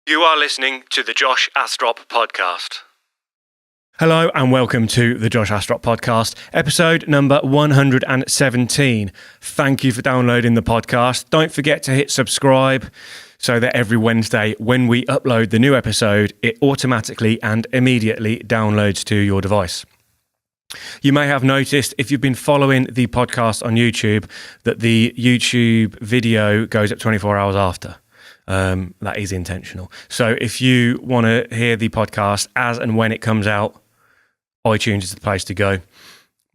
You are listening to the Josh Astrop Podcast. Hello and welcome to the Josh Astrop Podcast, episode number 117. Thank you for downloading the podcast. Don't forget to hit subscribe so that every Wednesday when we upload the new episode, it automatically and immediately downloads to your device. You may have noticed, if you've been following the podcast on YouTube, that the YouTube video goes up 24 hours after. That is intentional. So if you want to hear the podcast as and when it comes out, iTunes is the place to go.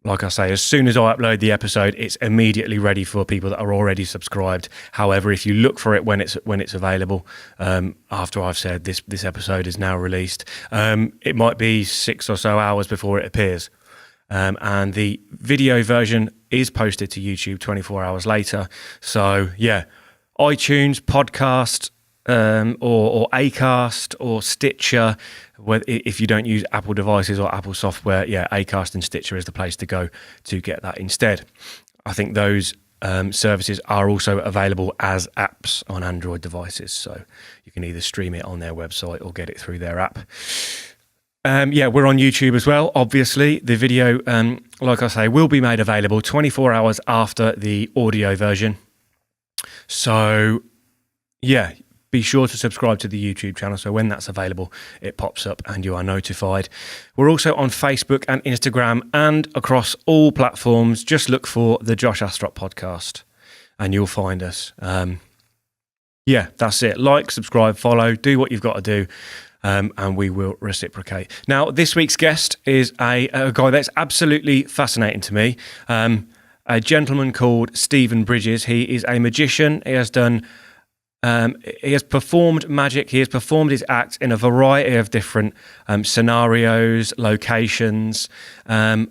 Like I say, as soon as I upload the episode, it's immediately ready for people that are already subscribed. However, if you look for it when it's available, after I've said this episode is now released, it might be 6 or so hours before it appears. And the video version is posted to YouTube 24 hours later. So yeah, iTunes, podcast, or Acast or Stitcher. If you don't use Apple devices or Apple software, yeah, Acast and Stitcher is the place to go to get that instead. I think those services are also available as apps on Android devices, so you can either stream it on their website or get it through their app. Yeah, we're on YouTube as well. Obviously, the video, like I say, will be made available 24 hours after the audio version. So, yeah, be sure to subscribe to the YouTube channel so when that's available, it pops up and you are notified. We're also on Facebook and Instagram and across all platforms. Just look for the Josh Astrop Podcast and you'll find us. Yeah, that's it. Like, subscribe, follow, do what you've got to do. And we will reciprocate. Now, this week's guest is a guy that's absolutely fascinating to me. A gentleman called Stephen Bridges. He is a magician. He has done. He has performed magic. He has performed his act in a variety of different scenarios, locations, and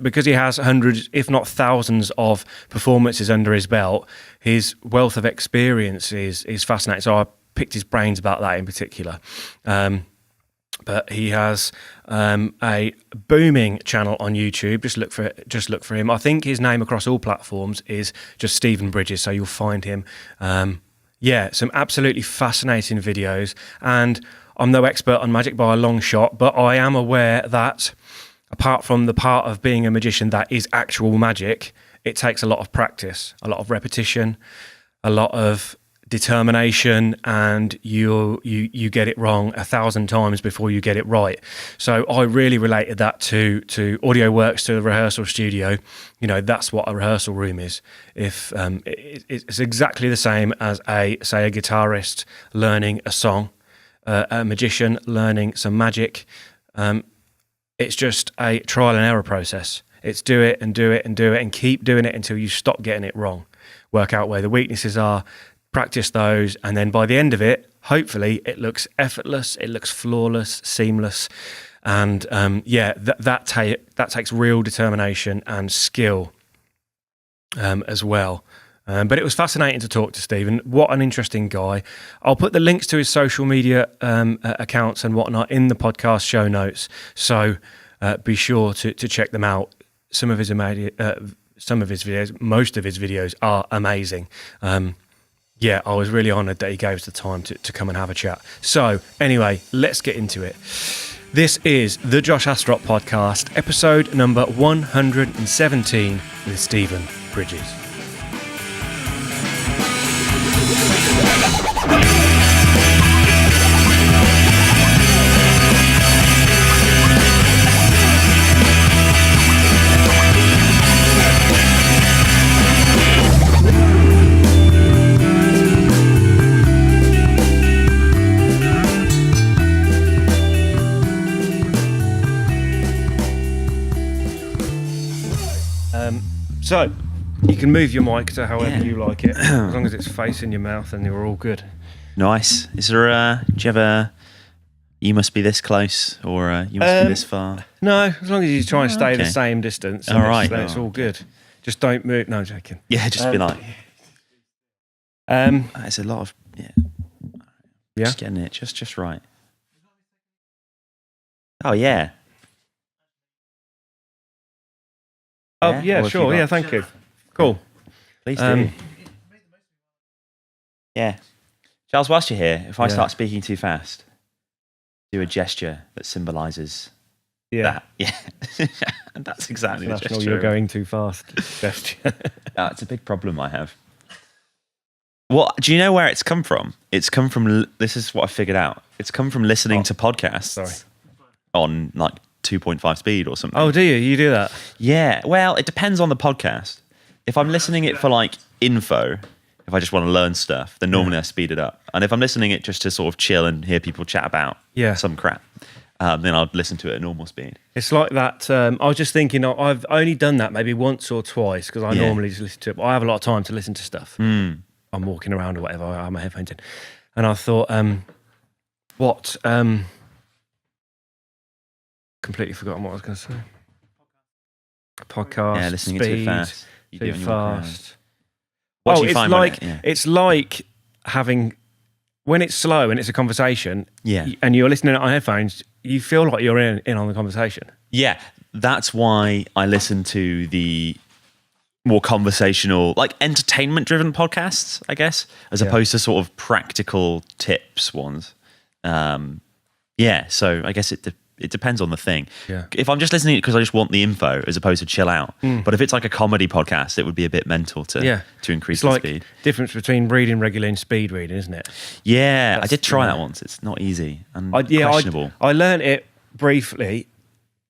because he has hundreds, if not thousands, of performances under his belt, his wealth of experience is fascinating. So I picked his brains about that in particular. But he has a booming channel on YouTube. Just look for him. I think his name across all platforms is just Stephen Bridges, so you'll find him. Yeah, some absolutely fascinating videos. And I'm no expert on magic by a long shot, but I am aware that apart from the part of being a magician that is actual magic, it takes a lot of practice, a lot of repetition, a lot of determination, and you get it wrong 1,000 times before you get it right. So I really related that to audio works, to the rehearsal studio. You know, that's what a rehearsal room is. If it's exactly the same as a guitarist learning a song, a magician learning some magic. It's just a trial and error process. It's do it and do it and do it and keep doing it until you stop getting it wrong. Work out where the weaknesses are, practice those, and then by the end of it, hopefully it looks effortless, it looks flawless, seamless, and that takes real determination and skill as well. But it was fascinating to talk to Stephen. What an interesting guy. I'll put the links to his social media accounts and whatnot in the podcast show notes, so be sure to check them out. Some of his videos, most of his videos are amazing. Yeah, I was really honoured that he gave us the time to come and have a chat. So, anyway, let's get into it. This is the Josh Astrop Podcast, episode number 117 with Stephen Bridges. So, you can move your mic to however you like it, as long as it's facing your mouth and you're all good. Nice. Is there do you have a, you must be this close, or you must be this far? No, as long as you try and stay the same distance, all right, then it's all good. Just don't move. No, I'm joking. Yeah, just be like. It's a lot of just getting it just right. Oh yeah. Oh yeah, sure. Yeah, thank you. Cool. Please do. Yeah. Charles, whilst you're here, if I start speaking too fast, do a gesture that symbolises that. Yeah. That's exactly the gesture. You're going too fast gesture. It's a big problem I have. What do you know where it's come from? It's come from, this is what I figured out. It's come from listening to podcasts on like 2.5 speed or something. Oh, do you? You do that? Yeah. Well, it depends on the podcast. If I'm listening it for like info, if I just want to learn stuff, then normally I speed it up. And if I'm listening it just to sort of chill and hear people chat about some crap, then I'll listen to it at normal speed. It's like that. I was just thinking, I've only done that maybe once or twice because I normally just listen to it. But I have a lot of time to listen to stuff. I'm walking around or whatever. I have my headphones in. And I thought, completely forgotten what I was going to say. Podcast, yeah, listening speed, too fast. You too fast. What do you find it's like having, when it's slow and it's a conversation, and you're listening on headphones, you feel like you're in on the conversation. Yeah, that's why I listen to the more conversational, like entertainment-driven podcasts, I guess, as opposed to sort of practical tips ones. So I guess it depends on the thing. Yeah. If I'm just listening because I just want the info as opposed to chill out. But if it's like a comedy podcast, it would be a bit mental to increase the speed. Difference between reading regularly and speed reading, isn't it? Yeah, I did try that once. It's not easy and questionable. I learned it briefly,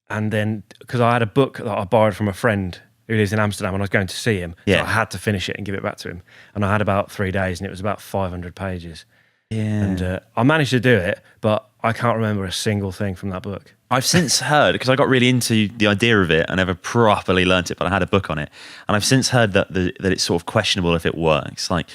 and then because I had a book that I borrowed from a friend who lives in Amsterdam and I was going to see him, so I had to finish it and give it back to him. And I had about 3 days and it was about 500 pages. Yeah. And I managed to do it, but I can't remember a single thing from that book. I've since heard, because I got really into the idea of it, I never properly learnt it, but I had a book on it. And I've since heard that it's sort of questionable if it works. Like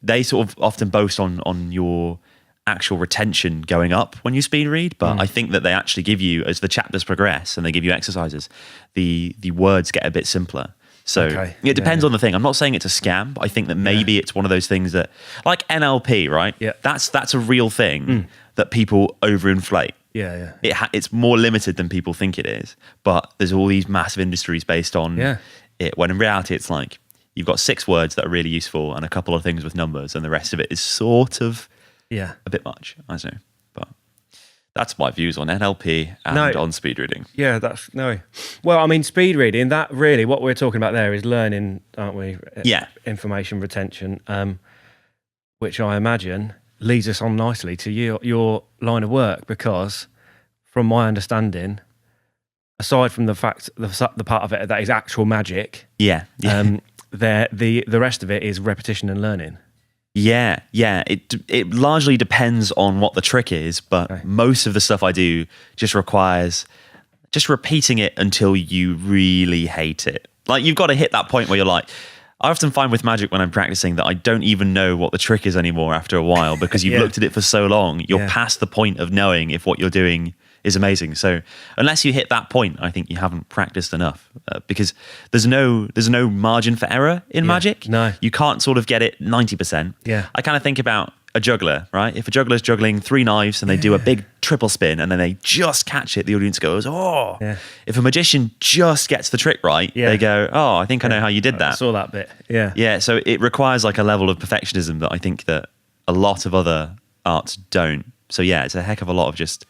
they sort of often boast on your actual retention going up when you speed read, but I think that they actually give you, as the chapters progress and they give you exercises, the words get a bit simpler. So it depends on the thing. I'm not saying it's a scam, but I think that maybe it's one of those things that, like NLP, right? Yeah. That's a real thing that people overinflate. Yeah. It's more limited than people think it is, but there's all these massive industries based on it, when in reality it's like you've got 6 words that are really useful and a couple of things with numbers, and the rest of it is sort of a bit much. I don't know, but that's my views on NLP and on speed reading. Yeah, well, I mean, speed reading, that really, what we're talking about there is learning, aren't we? Yeah. Information retention, which I imagine leads us on nicely to your line of work, because from my understanding, aside from the fact, the part of it that is actual magic, the rest of it is repetition and learning. Yeah. It largely depends on what the trick is, but most of the stuff I do just requires just repeating it until you really hate it. Like, you've got to hit that point where you're like, I often find with magic when I'm practicing that I don't even know what the trick is anymore after a while, because you've looked at it for so long, you're past the point of knowing if what you're doing is amazing. So unless you hit that point, I think you haven't practiced enough, because there's no margin for error in magic. No, you can't sort of get it 90%. Yeah, I kind of think about a juggler, right? If a juggler's juggling 3 knives and they do a big triple spin and then they just catch it, the audience goes, oh. Yeah. If a magician just gets the trick right, they go, oh, I think I know how you did that. I saw that bit. Yeah. So it requires like a level of perfectionism that I think that a lot of other arts don't. So yeah, it's a heck of a lot of just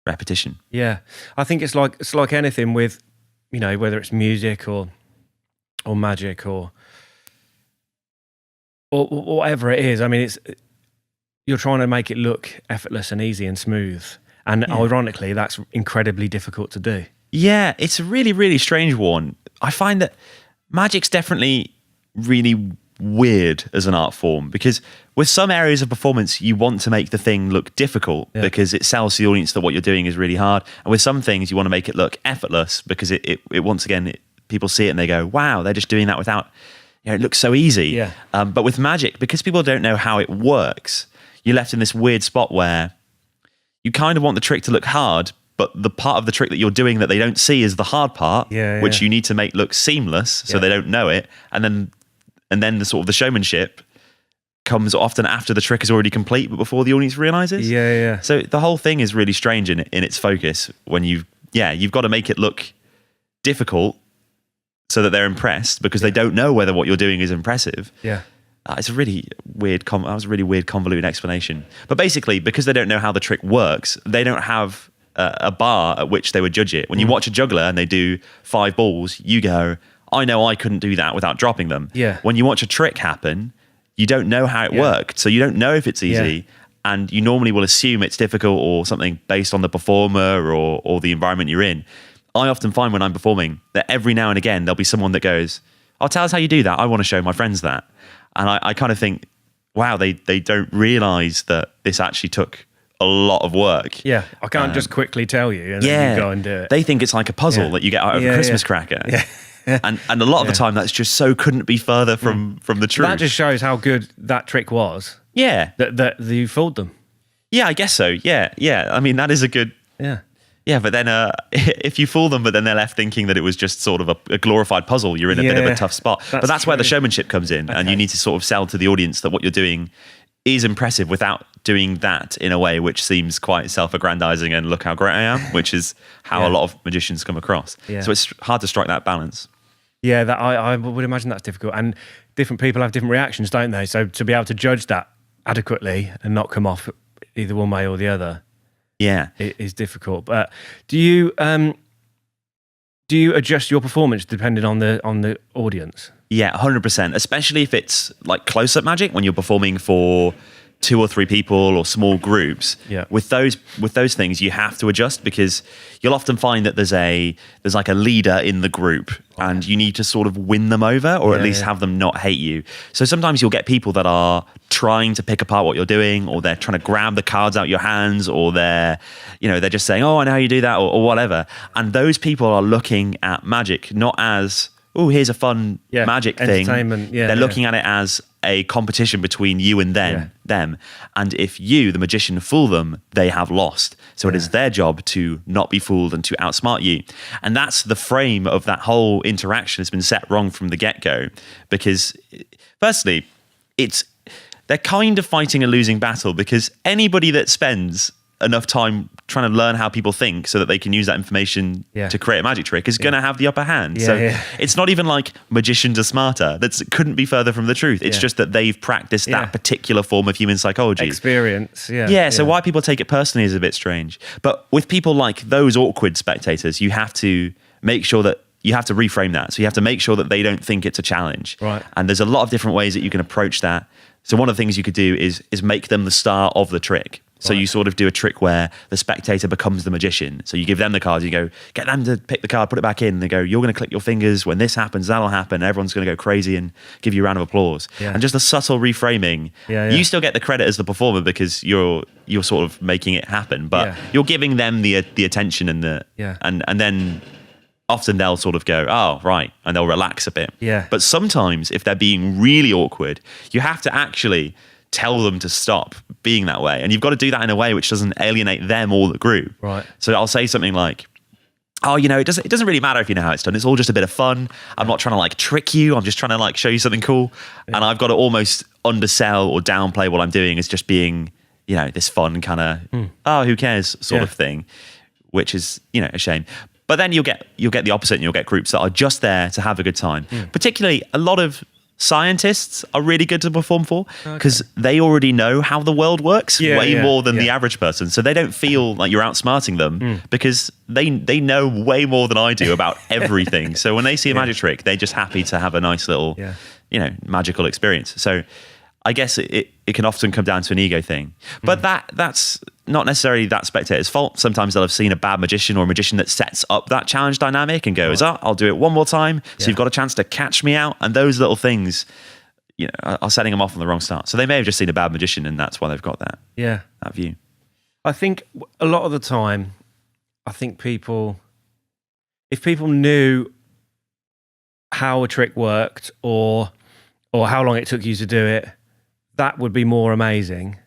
repetition. Yeah, I think it's like anything with, whether it's music or magic or whatever it is. I mean, you're trying to make it look effortless and easy and smooth, and ironically, that's incredibly difficult to do. Yeah, it's a really, really strange one. I find that magic's definitely really weird as an art form, because with some areas of performance you want to make the thing look difficult because it sells to the audience that what you're doing is really hard, and with some things you want to make it look effortless because it once again, people see it and they go, wow, they're just doing that without, it looks so easy. But with magic, because people don't know how it works, you're left in this weird spot where you kind of want the trick to look hard, but the part of the trick that you're doing that they don't see is the hard part, which you need to make look seamless so they don't know it, and then the sort of the showmanship comes often after the trick is already complete, but before the audience realizes. So the whole thing is really strange in its focus when you've got to make it look difficult so that they're impressed, because they don't know whether what you're doing is impressive. It's a really weird, that was a really weird, convoluted explanation. But basically, because they don't know how the trick works, they don't have a bar at which they would judge it. When you watch a juggler and they do 5 balls, you go, I know I couldn't do that without dropping them. Yeah. When you watch a trick happen, you don't know how it worked. So you don't know if it's easy. Yeah. And you normally will assume it's difficult or something based on the performer or the environment you're in. I often find when I'm performing that every now and again, there'll be someone that goes, oh, tell us how you do that. I want to show my friends that. And I kind of think, wow, they don't realize that this actually took a lot of work. Yeah, I can't just quickly tell you and then you go and do it. They think it's like a puzzle that you get out of a Christmas cracker. Yeah. And a lot of the time that's just so couldn't be further from the truth. That just shows how good that trick was. Yeah. That you fooled them. Yeah, I guess so. Yeah. I mean, that is a good... Yeah, but then if you fool them, but then they're left thinking that it was just sort of a glorified puzzle, you're in a bit of a tough spot. But that's where the showmanship comes in. Okay. And you need to sort of sell to the audience that what you're doing is impressive without doing that in a way which seems quite self-aggrandizing and look how great I am, which is how a lot of magicians come across. Yeah. So it's hard to strike that balance. Yeah, that I would imagine that's difficult. And different people have different reactions, don't they? So to be able to judge that adequately and not come off either one way or the other. Yeah, it is difficult. But do you adjust your performance depending on the audience? Yeah, 100%. Especially if it's like close-up magic when you're performing for 2 or 3 people or small groups. Yeah. With those things, you have to adjust because you'll often find that there's like a leader in the group, and you need to sort of win them over, or at least have them not hate you. So sometimes you'll get people that are trying to pick apart what you're doing, or they're trying to grab the cards out your hands, or they're just saying, oh, I know how you do that, or whatever. And those people are looking at magic not as, oh, here's a fun magic thing. They're looking at it as a competition between you and them. And if you, the magician, fool them, they have lost. So it is their job to not be fooled and to outsmart you. And that's the frame of that whole interaction has been set wrong from the get-go. Because firstly, they're kind of fighting a losing battle, because anybody that spends enough time trying to learn how people think so that they can use that information to create a magic trick is going to have the upper hand. It's not even like magicians are smarter. That couldn't be further from the truth. It's just that they've practiced that particular form of human psychology. Experience, So why people take it personally is a bit strange. But with people like those awkward spectators, you have to make sure that you have to reframe that. So you have to make sure that they don't think it's a challenge. Right. And there's a lot of different ways that you can approach that. So one of the things you could do is make them the star of the trick. So you sort of do a trick where the spectator becomes the magician. So you give them the cards, you go, get them to pick the card, put it back in. And they go, you're going to click your fingers. When this happens, that'll happen. Everyone's going to go crazy and give you a round of applause. Yeah. And just a subtle reframing. You still get the credit as the performer because you're sort of making it happen. But you're giving them the attention and and then often they'll sort of go, oh, right. And they'll relax a bit. Yeah. But sometimes if they're being really awkward, you have to actually tell them to stop being that way. And you've got to do that in a way which doesn't alienate them or the group. Right. So I'll say something like, oh, it doesn't really matter if you know how it's done. It's all just a bit of fun. I'm not trying to like trick you. I'm just trying to like show you something cool. Yeah. And I've got to almost undersell or downplay what I'm doing as just being, this fun kind of, oh, who cares sort of thing, which is, a shame. But then you'll get the opposite, and you'll get groups that are just there to have a good time. Particularly a lot of scientists are really good to perform for because they already know how the world works way more than the average person. So they don't feel like you're outsmarting them because they know way more than I do about everything. So when they see a magic trick, they're just happy to have a nice little, magical experience. So I guess it can often come down to an ego thing. But that's not necessarily that spectator's fault. Sometimes they'll have seen a bad magician or a magician that sets up that challenge dynamic and goes, I'll do it one more time. So you've got a chance to catch me out. And those little things, are setting them off on the wrong start. So they may have just seen a bad magician and that's why they've got that view. I think a lot of the time, if people knew how a trick worked or how long it took you to do it, that would be more amazing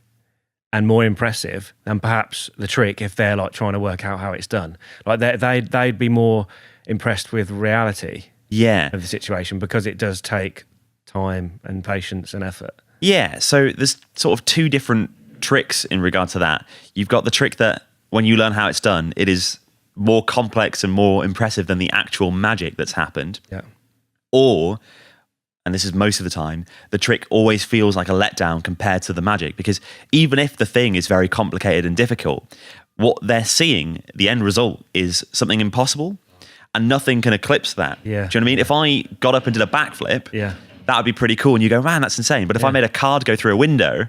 and more impressive than perhaps the trick if they're like trying to work out how it's done. Like they'd be more impressed with reality of the situation because it does take time and patience and effort. Yeah, so there's sort of 2 different tricks in regard to that. You've got the trick that when you learn how it's done, it is more complex and more impressive than the actual magic that's happened. Yeah. Or and this is most of the time, the trick always feels like a letdown compared to the magic, because even if the thing is very complicated and difficult, what they're seeing, the end result, is something impossible, and nothing can eclipse that. Yeah. Do you know what I mean? If I got up and did a backflip, that would be pretty cool, and you go, man, that's insane. But if I made a card go through a window,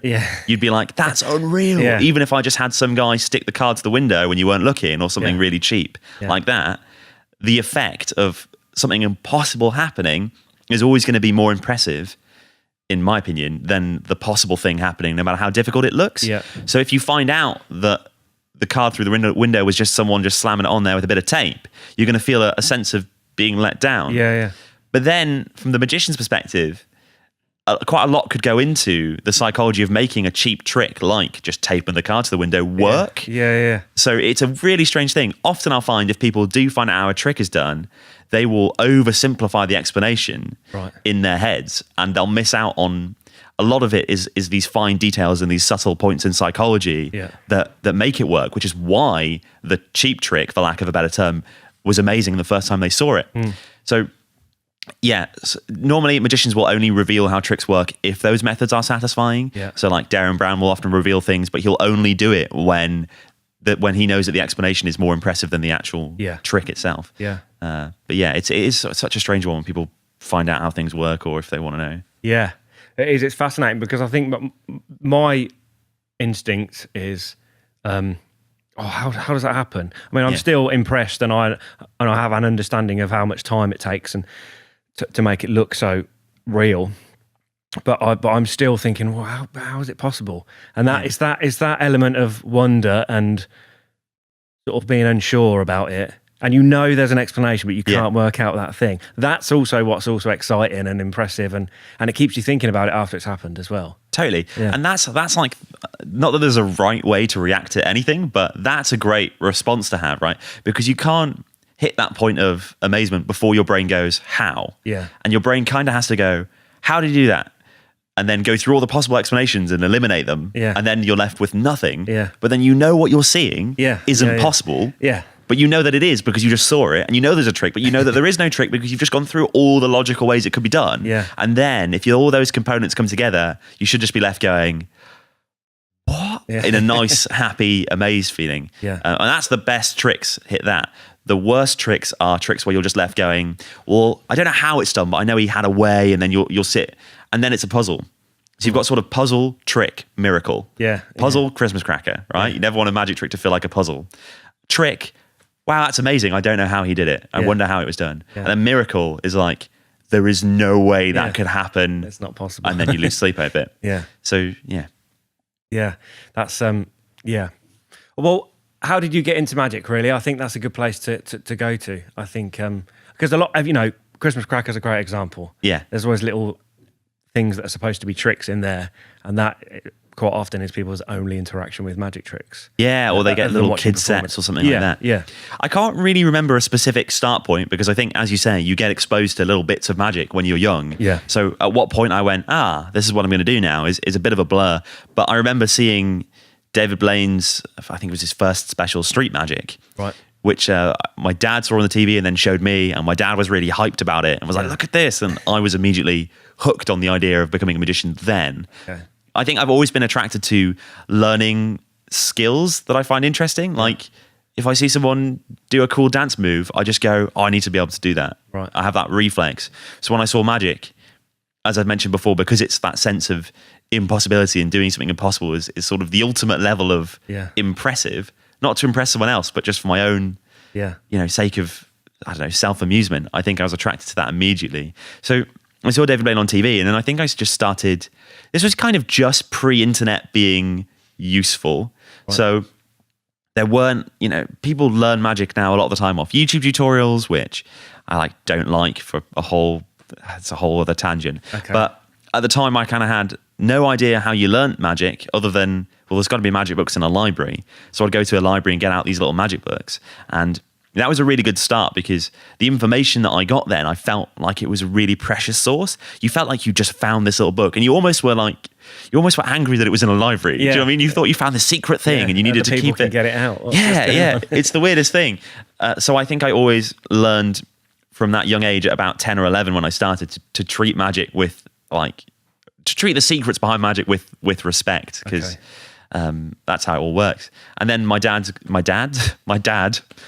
you'd be like, that's unreal. Yeah. Even if I just had some guy stick the card to the window when you weren't looking, or something really cheap like that, the effect of something impossible happening is always going to be more impressive, in my opinion, than the possible thing happening, no matter how difficult it looks. Yeah. So if you find out that the card through the window was just someone just slamming it on there with a bit of tape, you're going to feel a sense of being let down. Yeah. But then, from the magician's perspective, quite a lot could go into the psychology of making a cheap trick, like just taping the card to the window, work. Yeah. So it's a really strange thing. Often I'll find if people do find out how a trick is done, they will oversimplify the explanation in their heads, and they'll miss out on a lot of it is these fine details and these subtle points in psychology that make it work, which is why the cheap trick, for lack of a better term, was amazing the first time they saw it. So normally magicians will only reveal how tricks work if those methods are satisfying. So like Darren Brown will often reveal things, but he'll only do it when he knows that the explanation is more impressive than the actual trick itself. But it is such a strange one when people find out how things work, or if they want to know. Yeah, it is. It's fascinating, because I think my instinct is, how does that happen? I mean, I'm still impressed, and I have an understanding of how much time it takes and to make it look so real. But I'm still thinking, well, how is it possible? And that is that element of wonder and sort of being unsure about it. And you know there's an explanation, but you can't work out that thing. That's also what's also exciting and impressive, and it keeps you thinking about it after it's happened as well. Totally. And that's like, not that there's a right way to react to anything, but that's a great response to have, right? Because you can't hit that point of amazement before your brain goes, how? Yeah. And your brain kind of has to go, how did you do that? And then go through all the possible explanations and eliminate them. And then you're left with nothing. But then you know what you're seeing isn't possible. But you know that it is because you just saw it, and you know there's a trick, but you know that there is no trick because you've just gone through all the logical ways it could be done. And then if all those components come together, you should just be left going, what? In a nice, happy, amazed feeling. And that's the best tricks, hit that. The worst tricks are tricks where you're just left going, well, I don't know how it's done, but I know he had a way, and then you'll sit, and then it's a puzzle. So you've got sort of puzzle, trick, miracle. Puzzle, Christmas cracker, right? You never want a magic trick to feel like a puzzle. Trick, wow, that's amazing. I don't know how he did it. I wonder how it was done. And then miracle is like, there is no way that could happen. It's not possible. And then you lose sleep over it. So, that's, Well, how did you get into magic, really? I think that's a good place to go to. I think, because a lot of, Christmas cracker's a great example. There's always little things that are supposed to be tricks in there. And that quite often is people's only interaction with magic tricks. Or they get little kid sets or something like that. I can't really remember a specific start point, because I think, as you say, you get exposed to little bits of magic when you're young. So at what point I went, this is what I'm going to do now is a bit of a blur. But I remember seeing David Blaine's, I think it was his first special, Street Magic. Which my dad saw on the TV and then showed me, and my dad was really hyped about it and was like, look at this. And I was immediately hooked on the idea of becoming a magician then. I think I've always been attracted to learning skills that I find interesting. Like, if I see someone do a cool dance move, I just go, I need to be able to do that. I have that reflex. So when I saw magic, as I've mentioned before, because it's that sense of impossibility and doing something impossible is sort of the ultimate level of impressive, not to impress someone else, but just for my own, sake of, I don't know, self-amusement. I think I was attracted to that immediately. So I saw David Blaine on TV, and then I think I just started, this was kind of just pre-internet being useful. So there weren't, people learn magic now a lot of the time off YouTube tutorials, which I don't like for it's a whole other tangent. But at the time I kind of had no idea how you learnt magic other than, well, there's got to be magic books in a library. So I'd go to a library and get out these little magic books. And that was a really good start, because the information that I got then, I felt like it was a really precious source. You felt like you just found this little book, and you almost were angry that it was in a library. Do you know what I mean? You thought you found the secret thing and you needed to keep it. Get it out. It's the weirdest thing. So I think I always learned from that young age at about 10 or 11 when I started to treat magic with to treat the secrets behind magic with respect, because that's how it all works. And then my dad,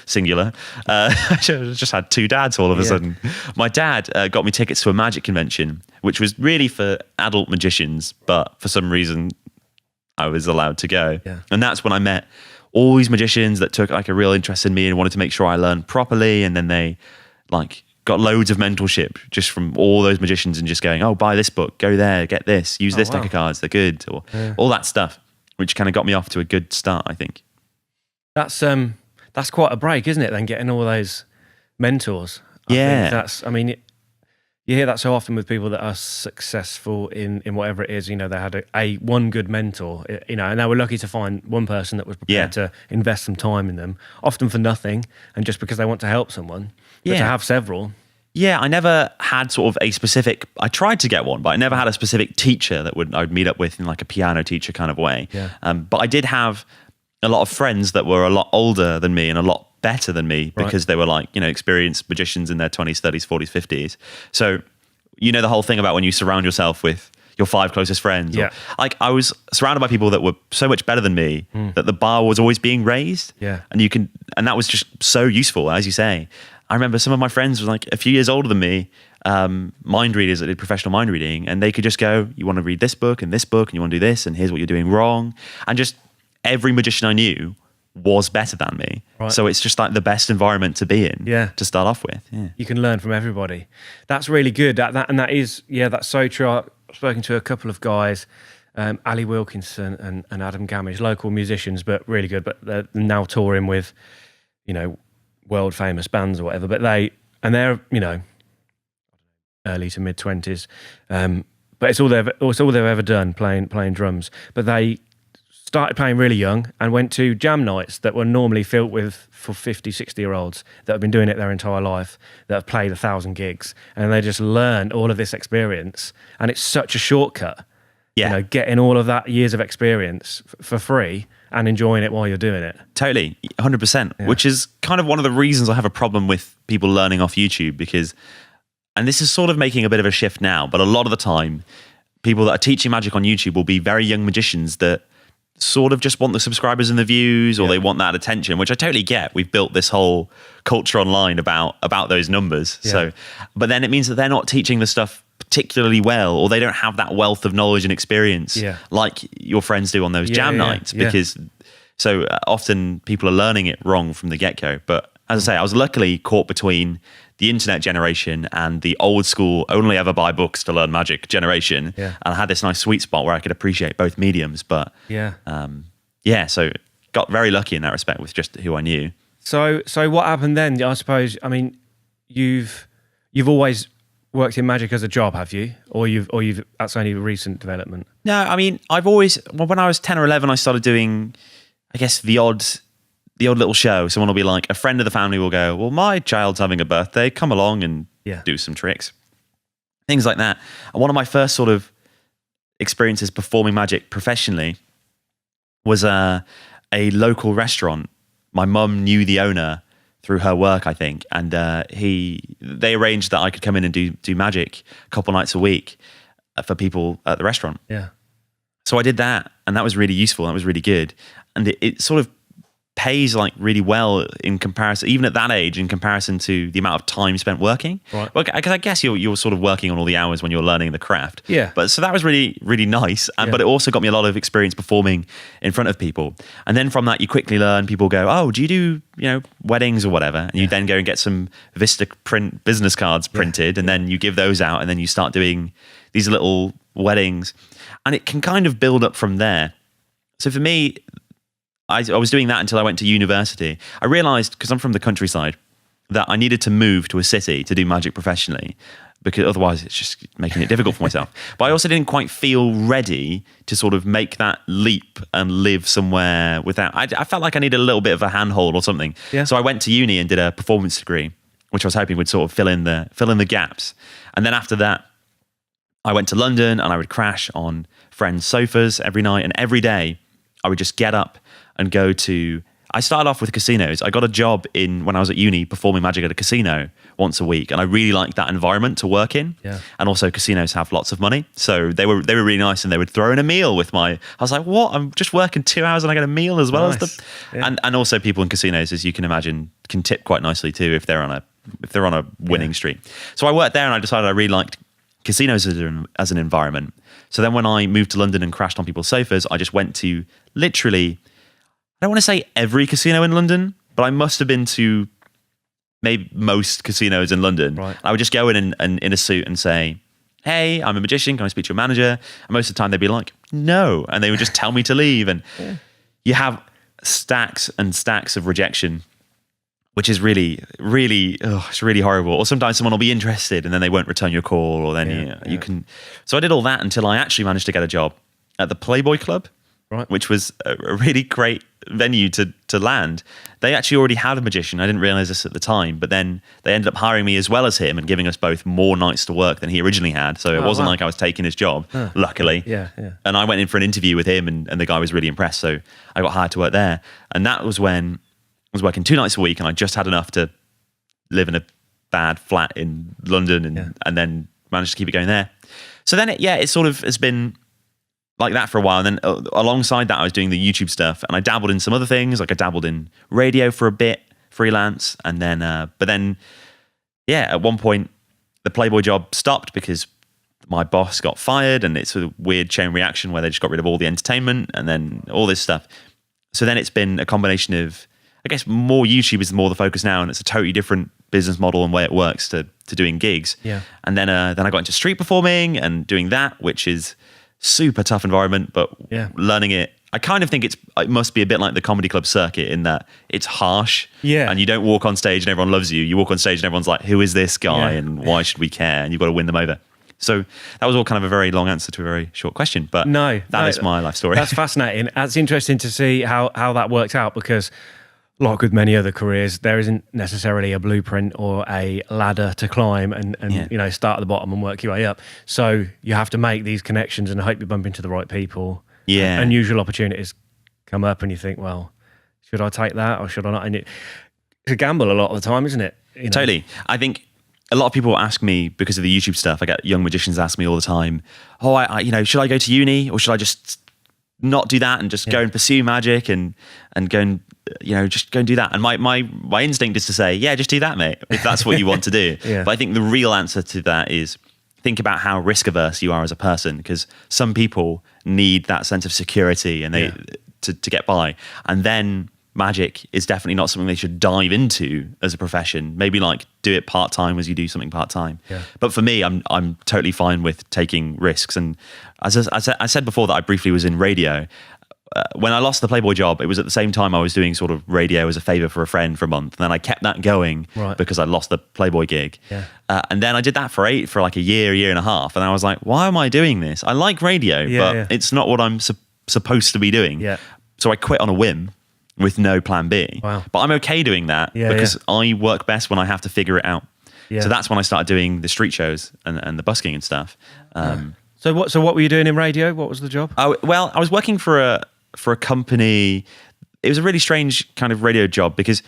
singular, I just had two dads all of a sudden. My dad got me tickets to a magic convention, which was really for adult magicians, but for some reason I was allowed to go. Yeah. And that's when I met all these magicians that took like a real interest in me and wanted to make sure I learned properly. And then they got loads of mentorship just from all those magicians and just going, oh, buy this book, go there, get this, use this deck of cards, they're good, or all that stuff, which kind of got me off to a good start, I think. That's quite a break, isn't it? Then getting all those mentors. I mean, you hear that so often with people that are successful in whatever it is. They had one good mentor, and they were lucky to find one person that was prepared to invest some time in them, often for nothing, and just because they want to help someone. But to have several. Yeah, I never had sort of a specific, I tried to get one, but I never had a specific teacher that I would meet up with in like a piano teacher kind of way. Yeah. But I did have a lot of friends that were a lot older than me and a lot better than me, because they were experienced magicians in their 20s, 30s, 40s, 50s. So, the whole thing about when you surround yourself with your 5 closest friends. Yeah. I was surrounded by people that were so much better than me that the bar was always being raised. Yeah. And that was just so useful, as you say. I remember some of my friends were like a few years older than me, mind readers that did professional mind reading, and they could just go, you want to read this book and you want to do this, and here's what you're doing wrong. And just every magician I knew was better than me. Right. So it's just like the best environment to be in to start off with. Yeah. You can learn from everybody. That's really good. That's so true. I've spoken to a couple of guys, Ali Wilkinson and Adam Gamage, local musicians, but really good, but they're now touring with, world famous bands or whatever, but they're early to mid 20s, but it's all they've ever done, playing drums. But they started playing really young and went to jam nights that were normally filled for 50, 60-year-olds that have been doing it their entire life, that have played 1,000 gigs, and they just learned all of this experience. And it's such a shortcut, getting all of that years of experience for free and enjoying it while you're doing it. Totally, 100%, which is kind of one of the reasons I have a problem with people learning off YouTube, because, and this is sort of making a bit of a shift now, but a lot of the time, people that are teaching magic on YouTube will be very young magicians that sort of just want the subscribers and the views, or they want that attention, which I totally get. We've built this whole culture online about those numbers. Yeah. So, but then it means that they're not teaching the stuff particularly well, or they don't have that wealth of knowledge and experience like your friends do on those jam nights, because so often people are learning it wrong from the get-go. But as I say, I was luckily caught between the internet generation and the old school only ever buy books to learn magic generation. And I had this nice sweet spot where I could appreciate both mediums. But so got very lucky in that respect with just who I knew. So what happened then? I suppose, I mean, you've always worked in magic as a job, have you? Or that's only a recent development? No, I mean, when I was 10 or 11, I started doing, I guess, the odd little show. Someone will be like, a friend of the family will go, well, my child's having a birthday, come along and do some tricks. Things like that. And one of my first sort of experiences performing magic professionally was a local restaurant. My mum knew the owner through her work, I think, and they arranged that I could come in and do magic a couple nights a week for people at the restaurant. Yeah. So I did that, and that was really useful. That was really good, and it sort of pays like really well in comparison, even at that age, in comparison to the amount of time spent working. Right. Well, because I guess you're sort of working on all the hours when you're learning the craft. Yeah. But so that was really, really nice. But it also got me a lot of experience performing in front of people. And then from that, you quickly learn. People go, oh, do you do, weddings or whatever? And you then go and get some Vista print business cards printed, and then you give those out, and then you start doing these little weddings, and it can kind of build up from there. So for me, I was doing that until I went to university. I realized, because I'm from the countryside, that I needed to move to a city to do magic professionally, because otherwise it's just making it difficult for myself. But I also didn't quite feel ready to sort of make that leap and live somewhere without... I felt like I needed a little bit of a handhold or something. Yeah. So I went to uni and did a performance degree, which I was hoping would sort of fill in the gaps. And then after that, I went to London, and I would crash on friends' sofas every night, and every day I would just get up and go to I started off with casinos. I got a job when I was at uni performing magic at a casino once a week, and I really liked that environment to work in. Yeah. And also, casinos have lots of money, so they were really nice, and they would throw in a meal with I was like, what? I'm just working 2 hours and I get a meal as well as the. Yeah. And also, people in casinos, as you can imagine, can tip quite nicely too if they're on a winning streak. So I worked there, and I decided I really liked casinos as an environment. So then when I moved to London and crashed on people's sofas, I just went to literally, I don't want to say every casino in London, but I must have been to maybe most casinos in London. Right. I would just go in a suit and say, hey, I'm a magician, can I speak to your manager? And most of the time they'd be like, no. And they would just tell me to leave. And you have stacks and stacks of rejection, which is really, really, it's really horrible. Or sometimes someone will be interested and then they won't return your call, or then you can. So I did all that until I actually managed to get a job at the Playboy Club, right, which was a really great venue to land. They actually already had a magician. I didn't realize this at the time, but then they ended up hiring me as well as him and giving us both more nights to work than he originally had. So it wasn't like I was taking his job, luckily. Yeah. And I went in for an interview with him, and the guy was really impressed. So I got hired to work there. And that was when I was working 2 nights a week, and I just had enough to live in a bad flat in London and then managed to keep it going there. So then it sort of has been like that for a while. And then alongside that, I was doing the YouTube stuff, and I dabbled in some other things. Like I dabbled in radio for a bit, freelance. And then, at one point the Playboy job stopped because my boss got fired, and it's a weird chain reaction where they just got rid of all the entertainment and then all this stuff. So then it's been a combination of, I guess, more YouTube is more the focus now, and it's a totally different business model and way it works to doing gigs. Yeah. And then I got into street performing and doing that, which is super tough environment, but learning it, I kind of think it must be a bit like the comedy club circuit in that it's harsh. Yeah. And you don't walk on stage and everyone loves you. You walk on stage and everyone's like, who is this guy and why should we care? And you've got to win them over. So that was all kind of a very long answer to a very short question, but that is my life story. That's fascinating. It's interesting to see how that works out, because like with many other careers, there isn't necessarily a blueprint or a ladder to climb and start at the bottom and work your way up. So you have to make these connections and hope you bump into the right people. Yeah. Unusual opportunities come up and you think, well, should I take that or should I not? And it's a gamble a lot of the time, isn't it? Totally. I think a lot of people ask me, because of the YouTube stuff, I get young magicians ask me all the time, should I go to uni or should I just not do that and just go and pursue magic and go and just go and do that? And my instinct is to say, yeah, just do that, mate, if that's what you want to do. But I think the real answer to that is think about how risk averse you are as a person, because some people need that sense of security and they to get by. And then magic is definitely not something they should dive into as a profession. Maybe like do it part-time as you do something part-time. But for me, I'm totally fine with taking risks. And as I said before that I briefly was in radio. When I lost the Playboy job, it was at the same time I was doing sort of radio as a favor for a friend for a month. And then I kept that going because I lost the Playboy gig. And then I did that for like a year and a half. And I was like, why am I doing this? I like radio, but it's not what I'm supposed to be doing. So I quit on a whim with no plan B. Wow. But I'm okay doing that because I work best when I have to figure it out. So that's when I started doing the street shows and the busking and stuff. So what were you doing in radio? What was the job? Well, I was working for a company. It was a really strange kind of radio job, because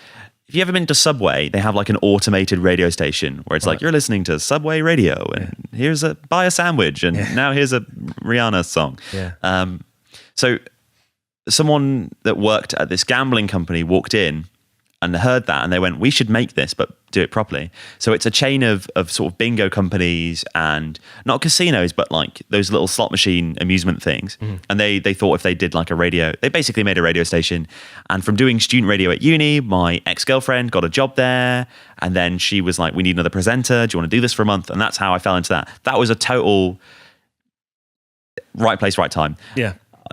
if you ever been to Subway, they have like an automated radio station where it's like, you're listening to Subway radio and here's buy a sandwich and now here's a Rihanna song. So someone that worked at this gambling company walked in and heard that and they went, we should make this, but do it properly. So it's a chain of sort of bingo companies and not casinos, but like those little slot machine amusement things. And they thought if they did like a radio, they basically made a radio station. And from doing student radio at uni, my ex-girlfriend got a job there. And then she was like, we need another presenter. Do you want to do this for a month? And that's how I fell into that. That was a total right place, right time.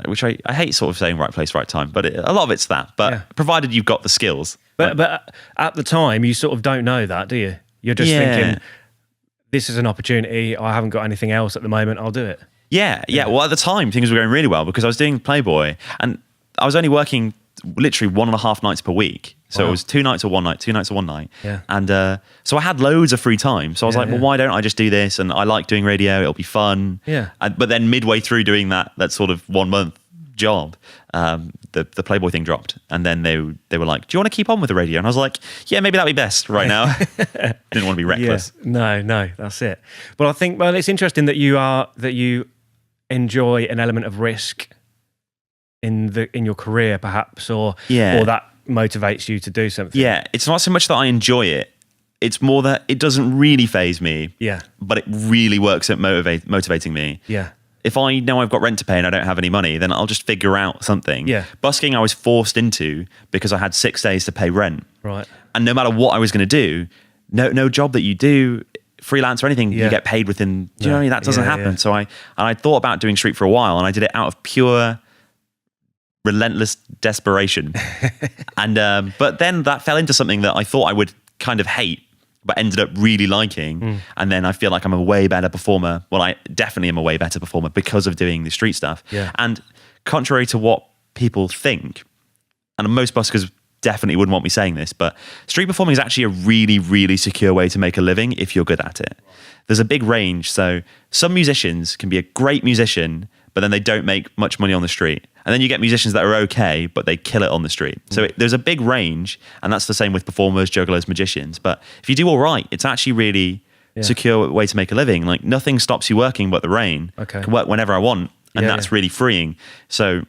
Which I hate sort of saying right place, right time, but a lot of it's that. But provided you've got the skills. But at the time, you sort of don't know that, do you? You're just thinking, this is an opportunity. I haven't got anything else at the moment. I'll do it. Yeah. Well, at the time, things were going really well because I was doing Playboy and I was only working literally 1.5 nights per week. So it was 2 nights or 1 night, 2 nights or 1 night. And so I had loads of free time. So I was like, well, why don't I just do this? And I like doing radio. It'll be fun. But then midway through doing that sort of 1 month, job, the Playboy thing dropped, and then they were like, "Do you want to keep on with the radio?" And I was like, "Yeah, maybe that'd be best right now." Didn't want to be reckless. Yeah. No, that's it. But I think it's interesting that you enjoy an element of risk in your career, perhaps, or that motivates you to do something. Yeah, it's not so much that I enjoy it. It's more that it doesn't really faze me. Yeah. But it really works at motivating me. Yeah. If I know I've got rent to pay and I don't have any money, then I'll just figure out something. Yeah. Busking I was forced into because I had 6 days to pay rent. Right. And no matter what I was going to do, no job that you do, freelance or anything, you get paid within, do you know what I mean? That doesn't happen. Yeah. So I thought about doing street for a while, and I did it out of pure relentless desperation. And but then that fell into something that I thought I would kind of hate, but ended up really liking. And then I feel like I'm a way better performer. Well, I definitely am a way better performer because of doing the street stuff. Yeah. And contrary to what people think, and most buskers definitely wouldn't want me saying this, but street performing is actually a really, really secure way to make a living if you're good at it. There's a big range. So some musicians can be a great musician, but then they don't make much money on the street. And then you get musicians that are okay, but they kill it on the street. So there's a big range, and that's the same with performers, juggalos, magicians. But if you do all right, it's actually really secure way to make a living. Like nothing stops you working but the rain. Okay. I can work whenever I want, and that's really freeing. So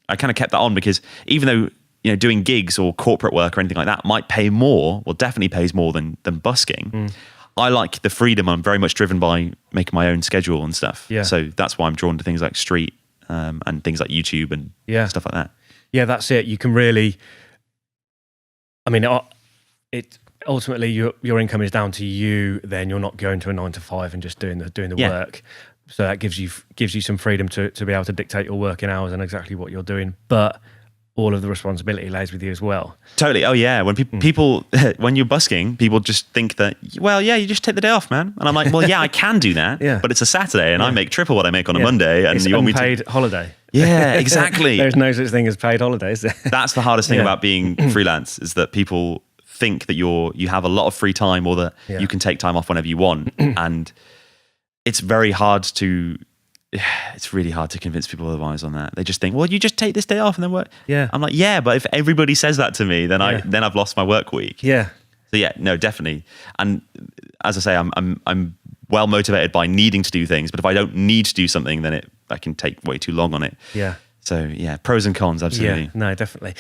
I kind of kept that on because even though doing gigs or corporate work or anything like that might pay more, well, definitely pays more than busking. I like the freedom. I'm very much driven by making my own schedule and stuff. Yeah. So that's why I'm drawn to things like street and things like YouTube and stuff like that. Yeah, that's it. You can really, I mean, it ultimately your income is down to you. Then you're not going to a 9 to 5 and just doing the work. So that gives you some freedom to be able to dictate your working hours and exactly what you're doing. But all of the responsibility lays with you as well. Totally. Oh yeah. When people, when you're busking, people just think that, well, yeah, you just take the day off, man. And I'm like, well, yeah, I can do that, but it's a Saturday and I make triple what I make on a Monday. And it's you want me to paid holiday. Yeah, exactly. There's no such thing as paid holidays. That's the hardest thing about being freelance, is that people think that you have a lot of free time, or that you can take time off whenever you want. And it's really hard to convince people otherwise on that. They just think, well, you just take this day off and then work. Yeah. I'm like, yeah, but if everybody says that to me, then I've lost my work week. Yeah. So yeah, no, definitely. And as I say, I'm well motivated by needing to do things, but if I don't need to do something, then I can take way too long on it. Yeah. So yeah, pros and cons, absolutely. Yeah, no, definitely.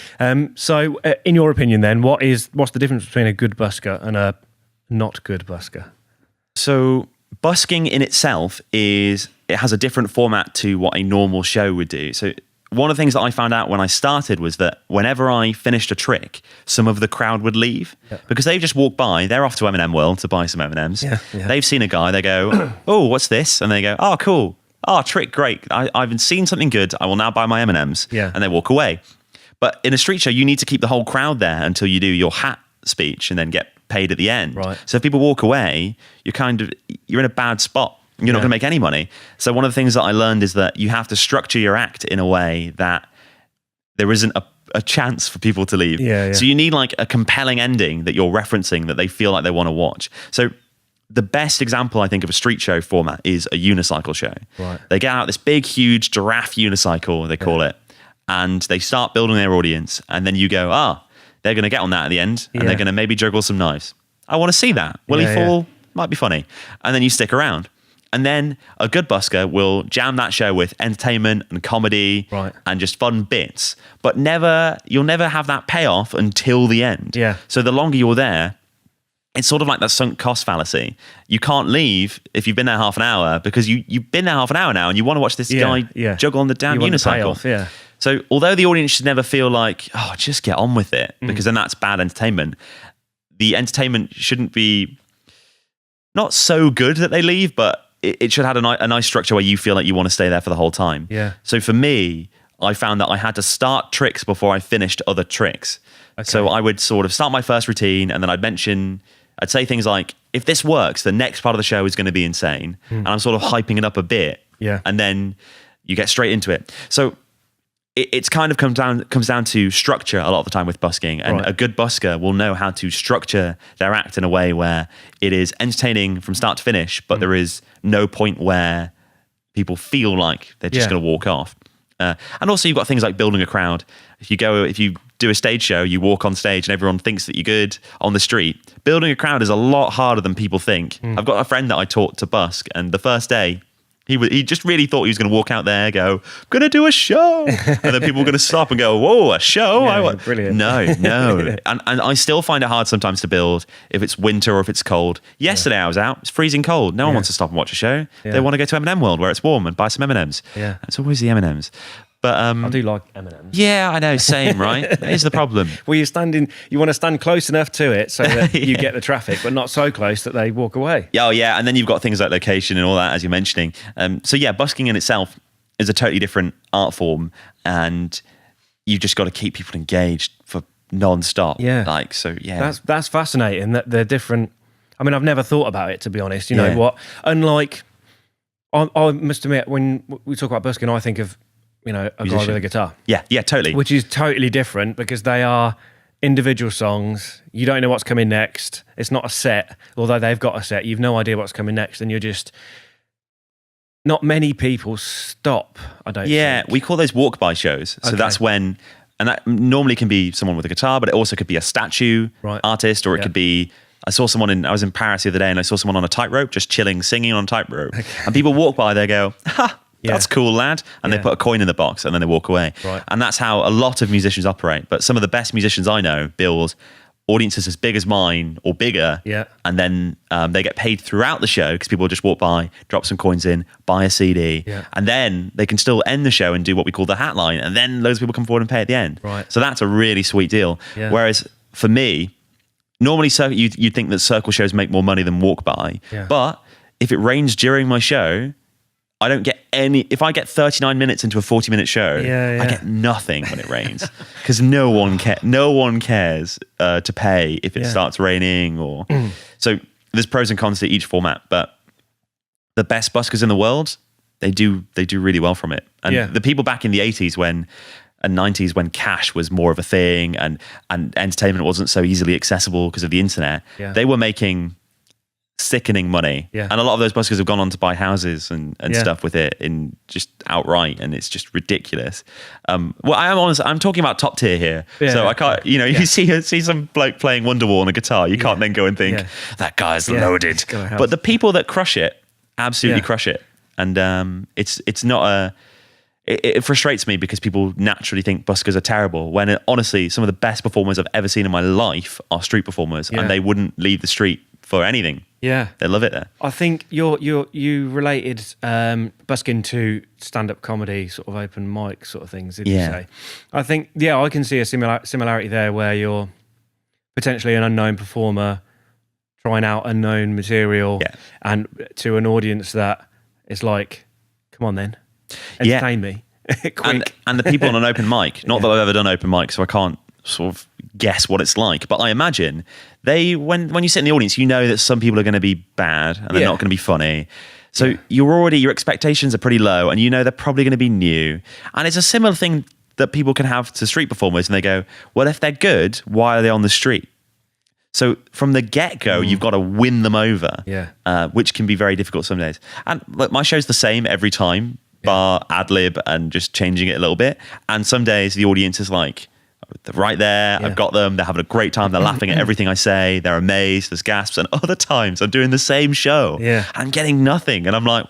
So in your opinion then, what's the difference between a good busker and a not good busker? So busking in itself it has a different format to what a normal show would do. So one of the things that I found out when I started was that whenever I finished a trick, some of the crowd would leave because they've just walked by. They're off to M&M World to buy some M&Ms. Yeah. They've seen a guy. They go, oh, what's this? And they go, oh, cool. Oh, trick, great. I've seen something good. I will now buy my M&Ms. Yeah. And they walk away. But in a street show, you need to keep the whole crowd there until you do your hat speech and then get paid at the end. Right. So if people walk away, you're in a bad spot. You're not going to make any money. So one of the things that I learned is that you have to structure your act in a way that there isn't a chance for people to leave. Yeah. So you need like a compelling ending that you're referencing that they feel like they want to watch. So the best example, I think, of a street show format is a unicycle show. Right. They get out this big, huge giraffe unicycle, they call it, and they start building their audience. And then you go, they're going to get on that at the end, and they're going to maybe juggle some knives. I want to see that. Will he fall? Might be funny. And then you stick around. And then a good busker will jam that show with entertainment and comedy and just fun bits. But you'll never have that payoff until the end. Yeah. So the longer you're there, it's sort of like that sunk cost fallacy. You can't leave if you've been there half an hour because you've been there half an hour now and you want to watch this guy juggle on the damn unicycle. So although the audience should never feel like, just get on with it, because then that's bad entertainment. The entertainment shouldn't be not so good that they leave, but it should have a nice structure where you feel like you want to stay there for the whole time. Yeah. So for me, I found that I had to start tricks before I finished other tricks. Okay. So I would sort of start my first routine and then I'd say things like, if this works, the next part of the show is going to be insane. And I'm sort of hyping it up a bit. Yeah. And then you get straight into it. So it's kind of comes down to structure a lot of the time with busking, and a good busker will know how to structure their act in a way where it is entertaining from start to finish, but there is no point where people feel like they're just going to walk off. And also you've got things like building a crowd. If you do a stage show, you walk on stage and everyone thinks that you're good on the street. Building a crowd is a lot harder than people think. I've got a friend that I taught to busk, and the first day he just really thought he was going to walk out there, go, I'm going to do a show. And then people were going to stop and go, whoa, a show? Brilliant. No. And I still find it hard sometimes to build if it's winter or if it's cold. Yesterday I was out, it's freezing cold. No one wants to stop and watch a show. Yeah. They want to go to M&M World where it's warm and buy some M&Ms. Yeah. It's always the M&Ms. But I do like M&Ms. yeah, I know, same, right? That is the problem. Well, you want to stand close enough to it so that you get the traffic, but not so close that they walk away. Oh, yeah. And then you've got things like location and all that, as you're mentioning. So yeah, busking in itself is a totally different art form, and you've just got to keep people engaged for non-stop. Yeah. That's fascinating that they're different. I mean, I've never thought about it, to be honest. You know what? Unlike, I must admit, when we talk about busking, I think of, a guy with a guitar. Yeah, totally. Which is totally different because they are individual songs. You don't know what's coming next. It's not a set, although they've got a set. You've no idea what's coming next, and you're just... Not many people stop, I don't think. We call those walk-by shows. So that's when... And that normally can be someone with a guitar, but it also could be a statue artist, or it could be... I was in Paris the other day, and I saw someone on a tightrope, just chilling, singing on a tightrope. Okay. And people walk by, they go, ha! That's cool, lad. And they put a coin in the box and then they walk away. Right. And that's how a lot of musicians operate. But some of the best musicians I know build audiences as big as mine or bigger. Yeah. And then they get paid throughout the show because people just walk by, drop some coins in, buy a CD. Yeah. And then they can still end the show and do what we call the hat line. And then loads of people come forward and pay at the end. Right. So that's a really sweet deal. Yeah. Whereas for me, normally you'd think that circle shows make more money than walk by. Yeah. But if it rains during my show, I don't get any. If I get 39 minutes into a 40-minute show, I get nothing when it rains because no one cares to pay if it starts raining. Or so there's pros and cons to each format, but the best buskers in the world, they do really well from it. And the people back in the 80s and 90s when cash was more of a thing and entertainment wasn't so easily accessible because of the internet, they were making sickening money. And a lot of those buskers have gone on to buy houses and stuff with it in just outright, and it's just ridiculous. Well, I'm talking about top tier here. So I can't, you see some bloke playing Wonderwall on a guitar, you can't then go and think, that guy's loaded. But the people that crush it, absolutely crush it. And it's not it frustrates me because people naturally think buskers are terrible when honestly, some of the best performers I've ever seen in my life are street performers, and they wouldn't leave the street for anything. Yeah, they love it there. I think you related busking to stand-up comedy, sort of open mic sort of things. Did you say? I think I can see a similarity there where you're potentially an unknown performer trying out unknown material, and to an audience that is like, come on then, entertain me. Quick. And the people on an open mic. Not that I've ever done open mic, so I can't sort of guess what it's like, but I imagine when you sit in the audience, you know that some people are going to be bad and they're not going to be funny, so your expectations are pretty low, and you know they're probably going to be new. And it's a similar thing that people can have to street performers, and they go, well, if they're good, why are they on the street? So from the get-go, you've got to win them over, which can be very difficult some days. And look, my show's the same every time, bar ad-lib and just changing it a little bit. And some days the audience is like, they're right there, I've got them, they're having a great time, they're laughing at everything I say, they're amazed, there's gasps. And other times I'm doing the same show, I'm getting nothing, and I'm like,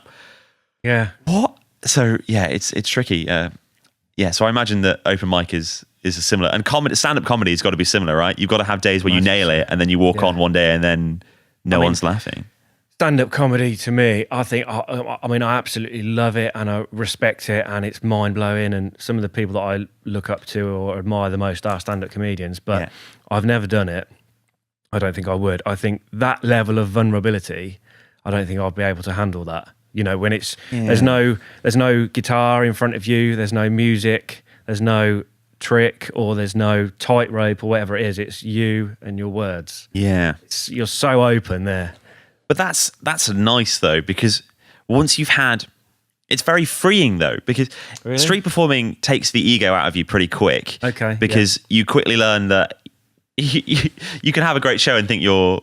what? So it's tricky. So I imagine that open mic is a similar, and stand-up comedy has got to be similar, right? You've got to have days where you nail it, and then you walk on one day and then no one's laughing. Stand-up comedy, to me, I think, I absolutely love it and I respect it, and it's mind-blowing, and some of the people that I look up to or admire the most are stand-up comedians, but I've never done it. I don't think I would. I think that level of vulnerability, I don't think I'd be able to handle that. When it's there's no guitar in front of you, there's no music, there's no trick, or there's no tightrope or whatever it is. It's you and your words. You're so open there. But that's nice though, because once you've had, it's very freeing though, because street performing takes the ego out of you pretty quick. Okay. Because you quickly learn that you can have a great show and think you're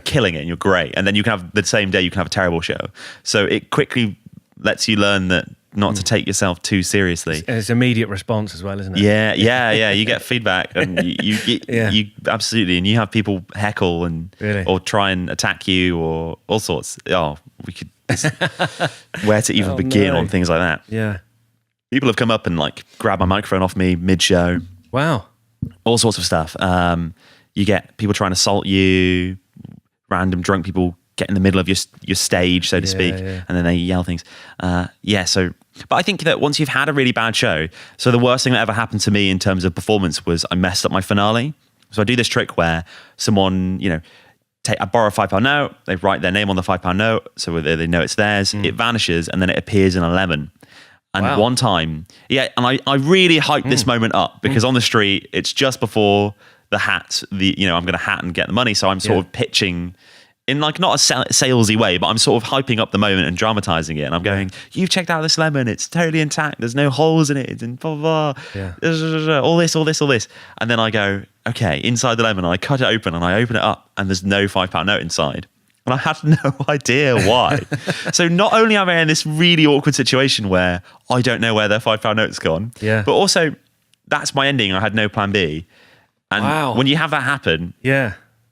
killing it and you're great, and then you can have the same day you can have a terrible show. So it quickly lets you learn that not to take yourself too seriously. And it's immediate response as well, isn't it? Yeah. You get feedback, and you absolutely, and you have people heckle and or try and attack you or all sorts. Oh, we could where to even begin on things like that. Yeah, people have come up and like grabbed my microphone off me mid-show. Wow, all sorts of stuff. You get people trying to assault you, random drunk people get in the middle of your stage, so to speak, and then they yell things. But I think that once you've had a really bad show, so the worst thing that ever happened to me in terms of performance was I messed up my finale. So I do this trick where someone, I borrow a £5 note, they write their name on the £5 note, so they know it's theirs, it vanishes, and then it appears in a lemon. And one time, and I really hyped this moment up because on the street, it's just before the hat, I'm going to hat and get the money. So I'm sort of pitching in like not a salesy way, but I'm sort of hyping up the moment and dramatizing it. And I'm going, you've checked out this lemon. It's totally intact. There's no holes in it. And blah, blah, blah. All this. And then I go, okay, inside the lemon, and I cut it open and I open it up and there's no £5 note inside. And I had no idea why. So not only am I in this really awkward situation where I don't know where their £5 note's gone, but also that's my ending. I had no plan B. And when you have that happen,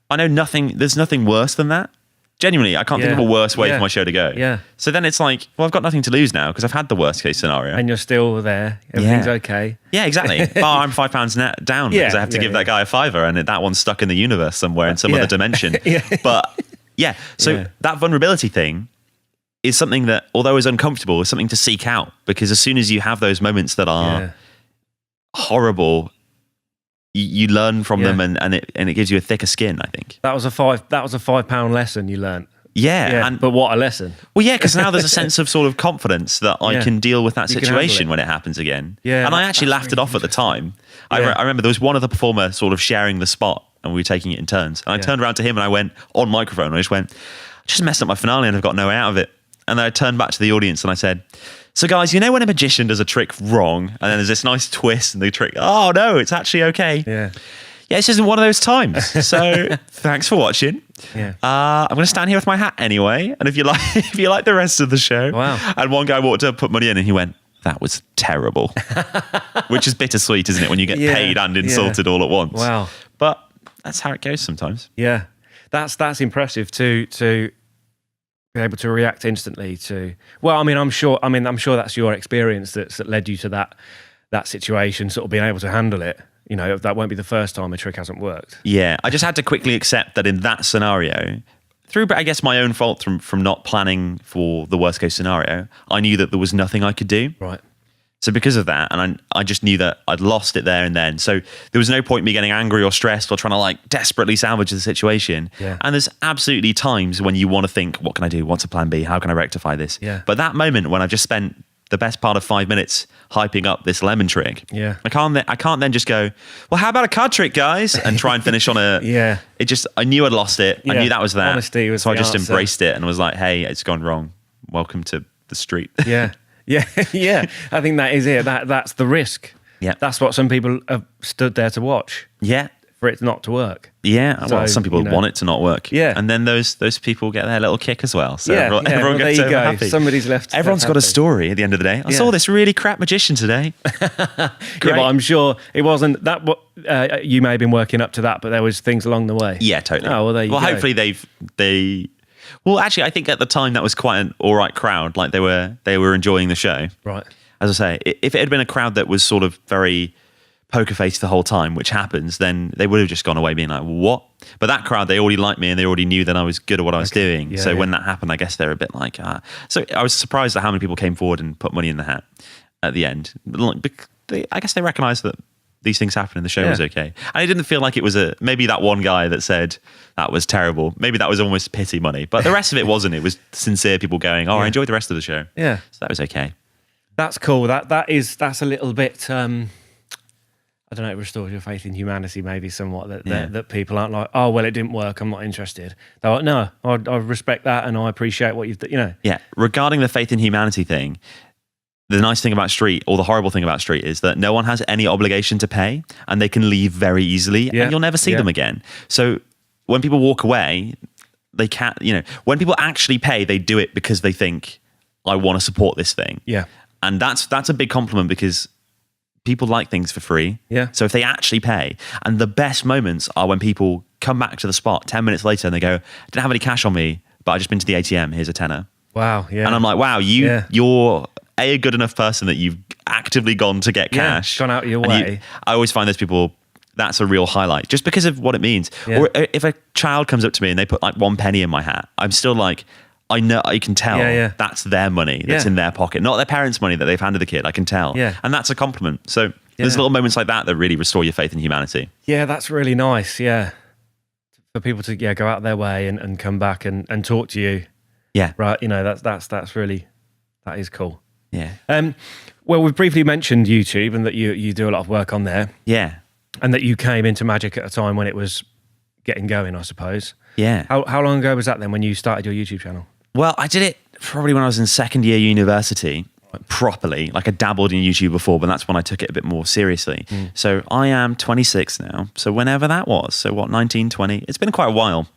I know there's nothing worse than that. Genuinely, I can't think of a worse way for my show to go. Yeah. So then it's like, well, I've got nothing to lose now because I've had the worst case scenario. And you're still there. Everything's okay. Yeah, exactly. I'm £5 down because I have to give that guy a £5 and that one's stuck in the universe somewhere in some other dimension. But that vulnerability thing is something that, although is uncomfortable, is something to seek out because as soon as you have those moments that are horrible, you learn from them and it gives you a thicker skin, I think. That was a £5 lesson you learned. But what a lesson. Well, because now there's a sense of sort of confidence that I can deal with that situation when it happens again. And I actually laughed it off at the time. I remember there was one other performer sort of sharing the spot and we were taking it in turns. And I turned around to him and I went on microphone and I just messed up my finale and I've got no way out of it. And then I turned back to the audience and I said, so guys, when a magician does a trick wrong and then there's this nice twist and the trick, oh no, it's actually okay. Yeah, this isn't one of those times. So thanks for watching. I'm going to stand here with my hat anyway. And if you like the rest of the show. Wow. And one guy walked up, put money in and he went, that was terrible. Which is bittersweet, isn't it? When you get paid and insulted all at once. Wow. But that's how it goes sometimes. Yeah. That's impressive to be able to react instantly to. Well, I'm sure that's your experience that led you to that situation, sort of being able to handle it. That won't be the first time a trick hasn't worked. Yeah, I just had to quickly accept that in that scenario, through I guess my own fault from not planning for the worst case scenario, I knew that there was nothing I could do. Right. So because of that, and I just knew that I'd lost it there and then. So there was no point in me getting angry or stressed or trying to like desperately salvage the situation. Yeah. And there's absolutely times when you want to think, what can I do? What's a plan B? How can I rectify this? Yeah. But that moment when I've just spent the best part of 5 minutes hyping up this lemon trick, I can't then just go, well, how about a card trick, guys? And try and finish on a... I knew I'd lost it. I knew that was that. Honesty was so I just answer. embraced it and was like, hey, it's gone wrong. Welcome to the street. Yeah. I think that is it. That's the risk. Yeah. That's what some people have stood there to watch. Yeah. For it not to work. Yeah. So, well, some people want it to not work. Yeah. And then those people get their little kick as well. So everyone well, gets there you go. happy. Somebody's left. Everyone's got a story at the end of the day. I saw this really crap magician today. But I'm sure it wasn't that. You may have been working up to that, but there was things along the way. Yeah, totally. Oh, well, there you go. Hopefully they. Well, actually, I think at the time that was quite an all right crowd. Like they were enjoying the show. Right. As I say, if it had been a crowd that was sort of very poker face the whole time, which happens, then they would have just gone away being like, what? But that crowd, they already liked me and they already knew that I was good at what I was doing. So when that happened, I guess they're a bit like, So I was surprised at how many people came forward and put money in the hat at the end. I guess they recognised that these things happen and the show was okay. And it didn't feel like it was maybe that one guy that said that was terrible. Maybe that was almost pity money. But the rest of it wasn't. It was sincere people going, I enjoyed the rest of the show. Yeah. So that was okay. That's cool. That's a little bit... I don't know, it restores your faith in humanity maybe somewhat, that people aren't like, oh, well, it didn't work, I'm not interested. They're like, no, I respect that and I appreciate what you've done, Yeah, regarding the faith in humanity thing, the nice thing about street, or the horrible thing about street, is that no one has any obligation to pay and they can leave very easily and you'll never see them again. So when people walk away, they can't, when people actually pay, they do it because they think, I want to support this thing. Yeah. And that's a big compliment because people like things for free. Yeah. So if they actually pay, and the best moments are when people come back to the spot 10 minutes later and they go, I didn't have any cash on me, but I just been to the ATM, here's a tenner. Wow. Yeah. And I'm like, wow, you're a good enough person that you've actively gone to get cash. Gone out of your way. I always find those people, that's a real highlight just because of what it means. Yeah. Or if a child comes up to me and they put like 1 penny in my hat, I'm still like, I know, I can tell that's their money that's in their pocket, not their parents' money that they've handed the kid. I can tell. Yeah. And that's a compliment. So there's little moments like that really restore your faith in humanity. Yeah, that's really nice. Yeah. For people to go out their way and come back and talk to you. Yeah. Right. That's really, that is cool. Yeah. Well, we've briefly mentioned YouTube and that you do a lot of work on there. Yeah. And that you came into magic at a time when it was getting going, I suppose. Yeah. How long ago was that then when you started your YouTube channel? Well, I did it probably when I was in second year university, properly. Like I dabbled in YouTube before, but that's when I took it a bit more seriously. So I am 26 now. So whenever that was, so what, 19, 20? It's been quite a while.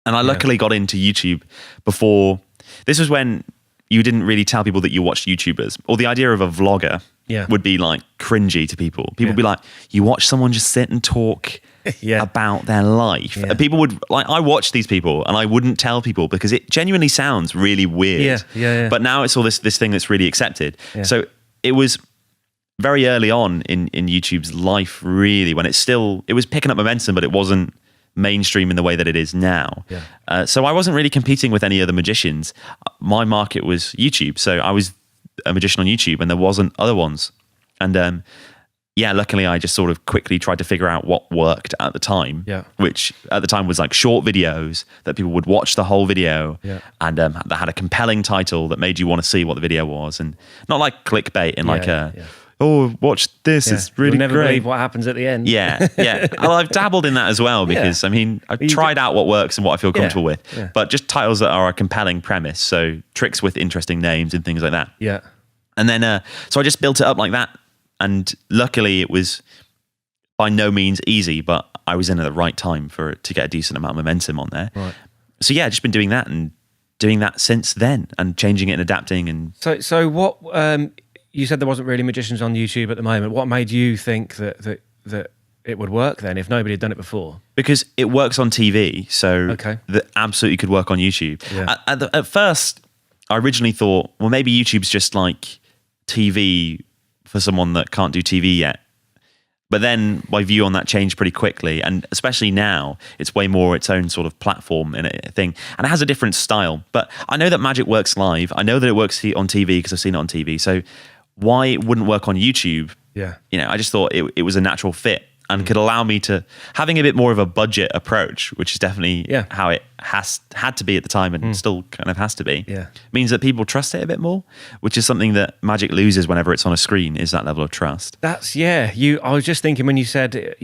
And I luckily got into YouTube before. This was when you didn't really tell people that you watched YouTubers, or the idea of a vlogger would be like cringy to people. People would be like, you watch someone just sit and talk about their life. People would like, I watched these people and I wouldn't tell people because it genuinely sounds really weird. But now it's all this thing that's really accepted. So it was very early on in YouTube's life, really, when it was picking up momentum, but it wasn't mainstream in the way that it is now. So I wasn't really competing with any other magicians. My market was YouTube. So I was a magician on YouTube and there wasn't other ones. And luckily I just sort of quickly tried to figure out what worked at the time, which at the time was like short videos that people would watch the whole video and that had a compelling title that made you want to see what the video was, and not like clickbait and oh, watch this, it's really You'll never great. believe what happens at the end. Well, I've dabbled in that as well because I mean, I've tried out what works and what I feel comfortable with, but just titles that are a compelling premise, so tricks with interesting names and things like that. And then so I just built it up like that. And luckily it was by no means easy, but I was in at the right time for it to get a decent amount of momentum on there. So just been doing that and doing that since then and changing it and adapting. And so what, you said there wasn't really magicians on YouTube at the moment. What made you think that it would work then if nobody had done it before? Because it works on TV, so that absolutely could work on YouTube. At first, I originally thought, well, maybe YouTube's just like TV for someone that can't do TV yet. But then my view on that changed pretty quickly. And especially now, it's way more its own sort of platform and a thing. And it has a different style. But I know that magic works live. I know that it works on TV because I've seen it on TV. So why it wouldn't work on YouTube? I just thought it was a natural fit and could allow me to having a bit more of a budget approach, which is definitely how it had to be at the time and still kind of has to be. Means that people trust it a bit more, which is something that magic loses whenever it's on a screen, is that level of trust. I was just thinking when you said,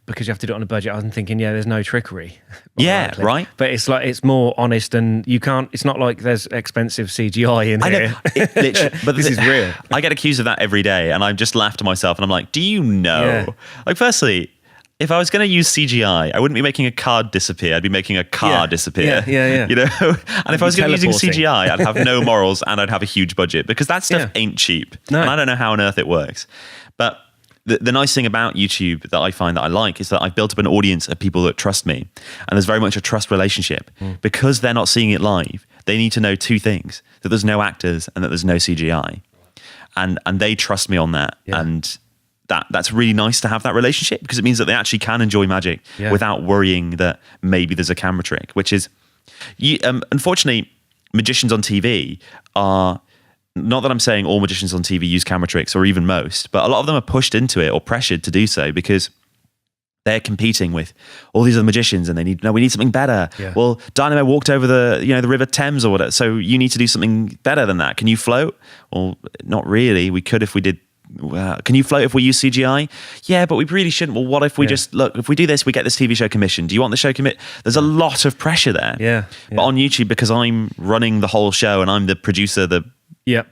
because you have to do it on a budget, I was thinking, there's no trickery. Right. But it's like, it's more honest and it's not like there's expensive CGI in here. I know, but this is real. I get accused of that every day and I just laugh to myself and I'm like, do you know? Like, firstly, if I was going to use CGI, I wouldn't be making a card disappear. I'd be making a car disappear. And if I was going to be using CGI, I'd have no morals and I'd have a huge budget because that stuff ain't cheap. No. And I don't know how on earth it works. But the nice thing about YouTube that I find that I like is that I've built up an audience of people that trust me. And there's very much a trust relationship. Because they're not seeing it live, they need to know two things: that there's no actors and that there's no CGI. And they trust me on that. And that's really nice to have that relationship because it means that they actually can enjoy magic without worrying that maybe there's a camera trick, which is, unfortunately, magicians on TV are, not that I'm saying all magicians on TV use camera tricks or even most, but a lot of them are pushed into it or pressured to do so because they're competing with all these other magicians and we need something better. Well, Dynamo walked over the River Thames or whatever, so you need to do something better than that. Can you float? Well, not really. We could if we did. Can you float if we use CGI? Yeah, but we really shouldn't. Well, what if we just if we do this, we get this TV show commissioned. Do you want the show There's a lot of pressure there. But on YouTube, because I'm running the whole show and I'm the producer, the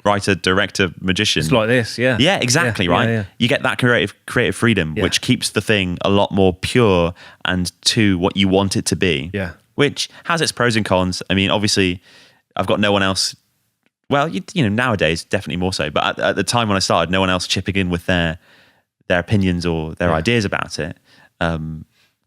writer, director, magician. It's like this, Yeah, exactly, right? You get that creative freedom, which keeps the thing a lot more pure and to what you want it to be. Which has its pros and cons. I mean, obviously, I've got no one else Well, nowadays definitely more so. But at the time when I started, no one else chipping in with their opinions or their ideas about it.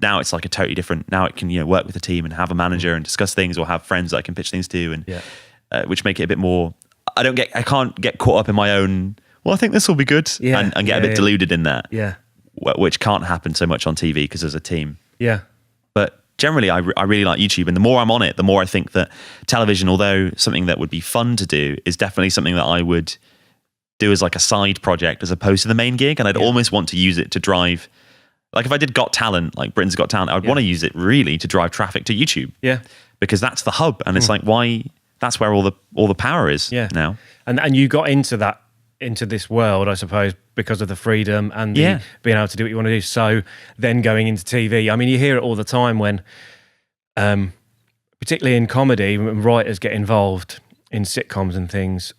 Now it's like a totally different. Now it can work with a team and have a manager and discuss things, or have friends that I can pitch things to, and which make it a bit more. I can't get caught up in my own. Well, I think this will be good, and get a bit deluded in that. Yeah, which can't happen so much on TV because there's a team. Yeah, but generally, I really like YouTube, and the more I'm on it, the more I think that television, although something that would be fun to do, is definitely something that I would do as like a side project as opposed to the main gig, and I'd almost want to use it to drive. Like if I did Got Talent, like Britain's Got Talent, I would want to use it really to drive traffic to YouTube. Yeah, because that's the hub, and it's like why that's where all the power is now. And you got into this world, I suppose, because of the freedom and the being able to do what you want to do. So then going into TV, I mean, you hear it all the time when, particularly in comedy, when writers get involved in sitcoms and things.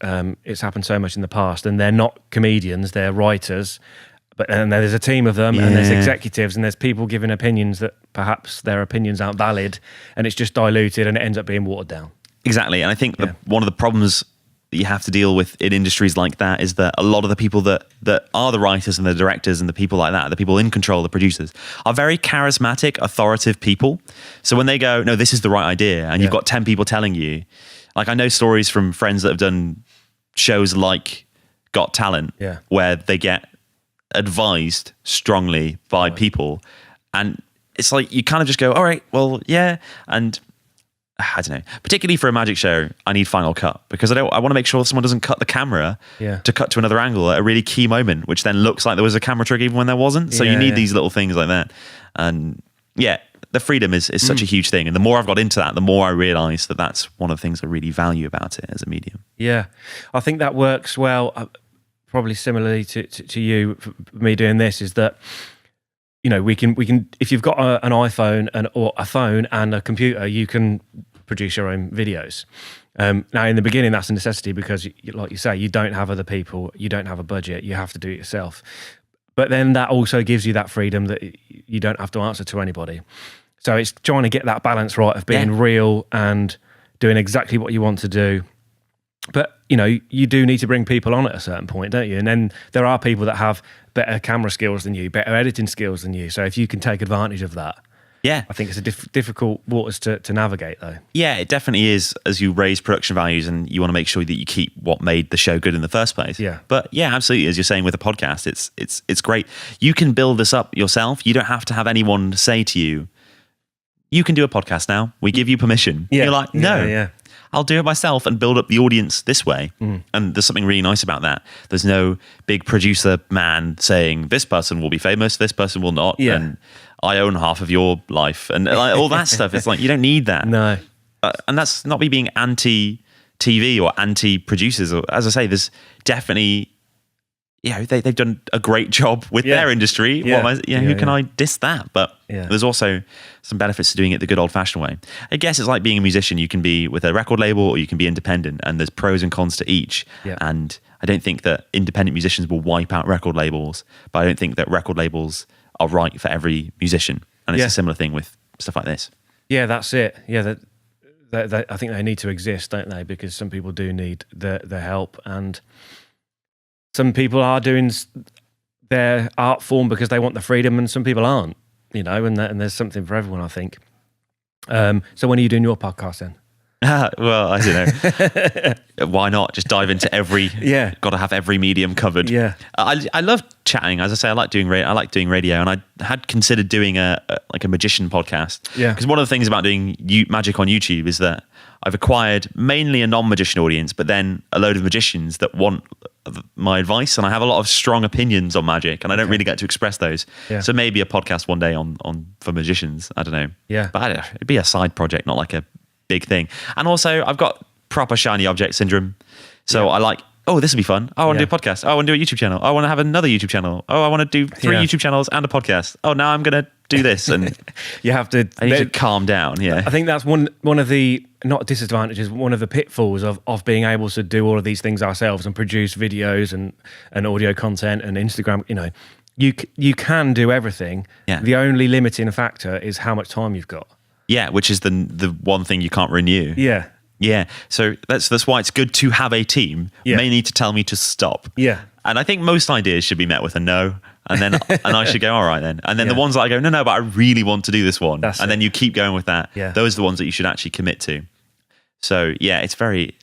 It's happened so much in the past, and they're not comedians; they're writers. And there's a team of them, and there's executives, and there's people giving opinions that perhaps their opinions aren't valid, and it's just diluted, and it ends up being watered down. Exactly, and I think one of the problems that you have to deal with in industries like that is that a lot of the people that are the writers and the directors and the people like that, the people in control, the producers, are very charismatic, authoritative people. So when they go, no, this is the right idea, and you've got 10 people telling you, like I know stories from friends that have done shows like Got Talent, where they get advised strongly by people, and it's like you kind of just go, all right, well, and I don't know, particularly for a magic show, I need Final Cut because I want to make sure someone doesn't cut the camera to cut to another angle at a really key moment, which then looks like there was a camera trick even when there wasn't. So you need these little things like that. And the freedom is such a huge thing. And the more I've got into that, the more I realise that that's one of the things I really value about it as a medium. Yeah, I think that works well. Probably similarly to you, for me doing this, is that we can if you've got an iPhone or a phone and a computer, you can produce your own videos. Now in the beginning that's a necessity because, like you say, you don't have other people, you don't have a budget, you have to do it yourself. But then that also gives you that freedom that you don't have to answer to anybody. So it's trying to get that balance right of being real and doing exactly what you want to do. But, you do need to bring people on at a certain point, don't you? And then there are people that have better camera skills than you, better editing skills than you. So if you can take advantage of that, I think it's a difficult waters to navigate, though. Yeah, it definitely is as you raise production values and you want to make sure that you keep what made the show good in the first place. Yeah. But absolutely, as you're saying with a podcast, it's great. You can build this up yourself. You don't have to have anyone say to you, you can do a podcast now. We give you permission. Yeah. You're like, no. I'll do it myself and build up the audience this way. And there's something really nice about that. There's no big producer man saying this person will be famous, this person will not, and I own half of your life and like, all that stuff. It's like you don't need that. No, and that's not me being anti-TV or anti-producers. Or as I say, there's definitely they've done a great job with their industry. Who can I diss that? But there's also some benefits to doing it the good old-fashioned way. I guess it's like being a musician. You can be with a record label or you can be independent, and there's pros and cons to each. And I don't think that independent musicians will wipe out record labels, but I don't think that record labels are right for every musician. And it's a similar thing with stuff like this. Yeah, that's it. Yeah, I think they need to exist, don't they? Because some people do need the help, and some people are doing their art form because they want the freedom, and some people aren't, and there's something for everyone, I think. So when are you doing your podcast then? Well, I don't know. Why not just dive into every? Got to have every medium covered. Yeah, I love chatting. As I say, I like doing radio, and I had considered doing a magician podcast. Yeah, because one of the things about doing magic on YouTube is that I've acquired mainly a non-magician audience, but then a load of magicians that want my advice, and I have a lot of strong opinions on magic, and I don't really get to express those. Yeah. So maybe a podcast one day on for magicians. I don't know. Yeah, but it'd be a side project, not like a big thing. And also I've got proper shiny object syndrome, so I like, this would be fun, I want to do a podcast, I want to do a YouTube channel, I want to have another YouTube channel, I want to do 3 YouTube channels and a podcast, now I'm gonna do this. And you have to I need to calm down. I think that's one of the, not disadvantages, one of the pitfalls of being able to do all of these things ourselves and produce videos and audio content and Instagram. You can do everything. The only limiting factor is how much time you've got. Yeah, which is the one thing you can't renew. Yeah. Yeah, so that's why it's good to have a team. Yeah. May need to tell me to stop. Yeah. And I think most ideas should be met with a no, and then and I should go, all right then. And then the ones that I go, no, but I really want to do this one, then you keep going with that. Yeah. Those are the ones that you should actually commit to. So yeah, it's very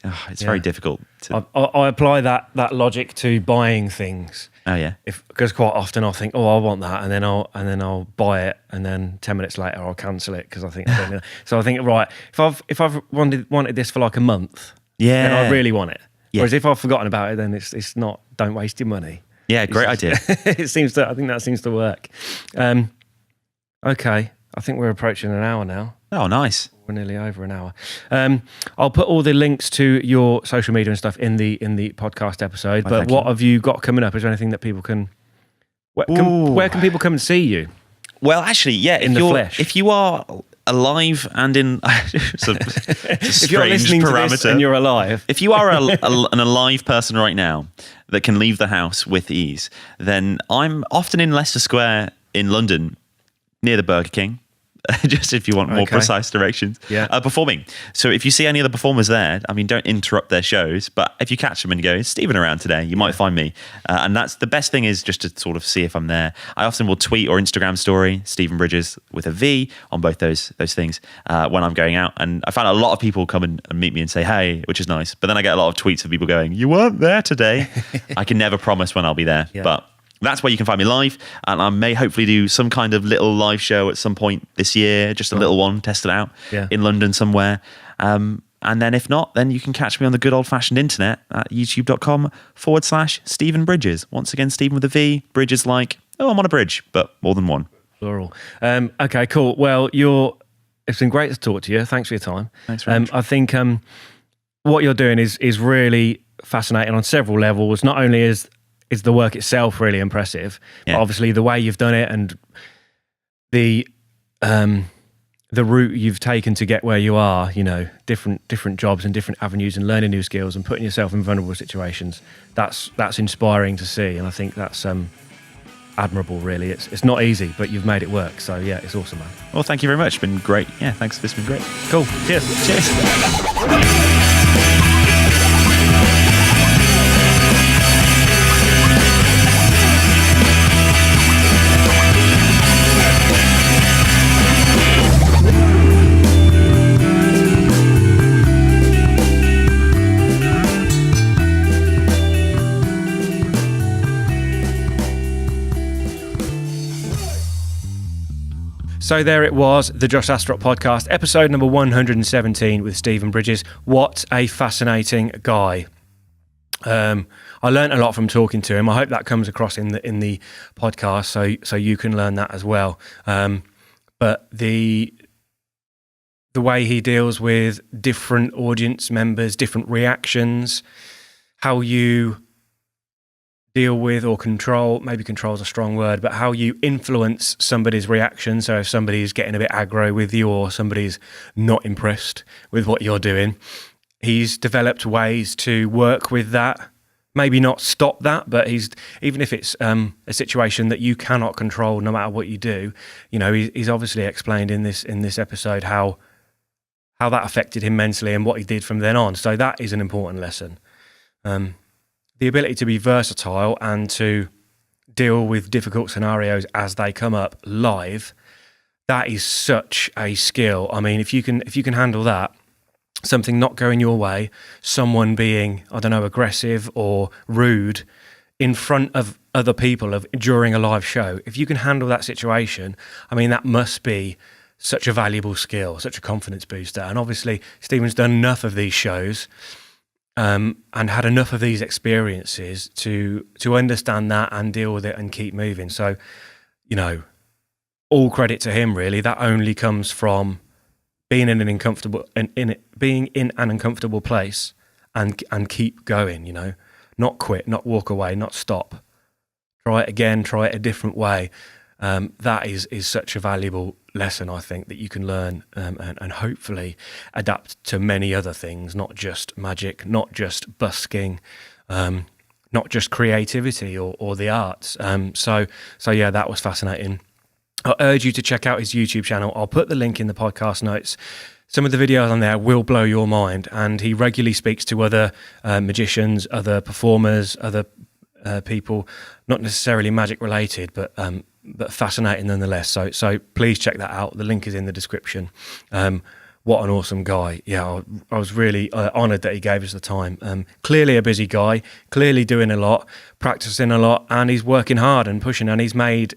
difficult. I apply that logic to buying things. Oh yeah, because quite often I'll think, I want that, and then I'll buy it, and then 10 minutes later I'll cancel it because I think I don't know. So I think, right, if I've wanted this for like a month, then I really want it. Yeah. Whereas if I've forgotten about it, then it's not. Don't waste your money. Yeah, great idea. I think that seems to work. Okay, I think we're approaching an hour now. Oh, nice. We're nearly over an hour. I'll put all the links to your social media and stuff in the podcast episode. But what have you got coming up? Is there anything that people can? Where can people come and see you? Well, actually, yeah, in the flesh. If you are alive and in, it's a if you're listening parameter. To this and you're alive, if you are an alive person right now that can leave the house with ease, then I'm often in Leicester Square in London, near the Burger King. Just if you want more precise directions, performing. So if you see any other performers there, I mean, don't interrupt their shows, but if you catch them and you go, is Stephen around today? You might find me. And that's the best thing, is just to sort of see if I'm there. I often will tweet or Instagram story Stephen Bridges with a V on both those things when I'm going out. And I found a lot of people come and meet me and say, hey, which is nice. But then I get a lot of tweets of people going, you weren't there today. I can never promise when I'll be there, but that's where you can find me live, and I may hopefully do some kind of little live show at some point this year, just a little one, test it out in London somewhere. And then if not, then you can catch me on the good old-fashioned internet at youtube.com/Stephen Bridges. Once again, Stephen with a V, Bridges like, I'm on a bridge, but more than one. Plural. Okay, cool. Well, it's been great to talk to you. Thanks for your time. Thanks very much. I think what you're doing is really fascinating on several levels. Not only is the work itself really impressive, but obviously the way you've done it and the route you've taken to get where you are, different jobs and different avenues and learning new skills and putting yourself in vulnerable situations, that's inspiring to see. And I think that's admirable, really. It's not easy, but you've made it work. So yeah, it's awesome, man. Well, thank you very much. It's been great. Yeah, thanks. This has been great. Cool. Cheers. So there it was, the Josh Astrop Podcast, episode number 117 with Stephen Bridges. What a fascinating guy. I learned a lot from talking to him. I hope that comes across in the podcast, so you can learn that as well. But the way he deals with different audience members, different reactions, how you deal with or control, maybe control is a strong word, but how you influence somebody's reaction. So if somebody's getting a bit aggro with you or somebody's not impressed with what you're doing, he's developed ways to work with that. Maybe not stop that, but even if it's a situation that you cannot control no matter what you do, he's obviously explained in this episode how that affected him mentally and what he did from then on. So that is an important lesson. The ability to be versatile and to deal with difficult scenarios as they come up live, that is such a skill. I mean, if you can handle that, something not going your way, someone being, aggressive or rude in front of other people during a live show, if you can handle that situation, I mean, that must be such a valuable skill, such a confidence booster. And obviously, Stephen's done enough of these shows and had enough of these experiences to understand that and deal with it and keep moving. So, all credit to him, really. That only comes from being in an uncomfortable place and keep going. Not quit, not walk away, not stop. Try it again, try it a different way. That is such a valuable lesson, I think, that you can learn and hopefully adapt to many other things, not just magic, not just busking, not just creativity or the arts. So yeah, that was fascinating. I urge you to check out his YouTube channel. I'll put the link in the podcast notes. Some of the videos on there will blow your mind, and he regularly speaks to other magicians, other performers, other people, not necessarily magic related, but fascinating nonetheless. So please check that out. The link is in the description. What an awesome guy. Yeah, I was really honoured that he gave us the time. Clearly a busy guy, clearly doing a lot, practicing a lot, and he's working hard and pushing, and he's made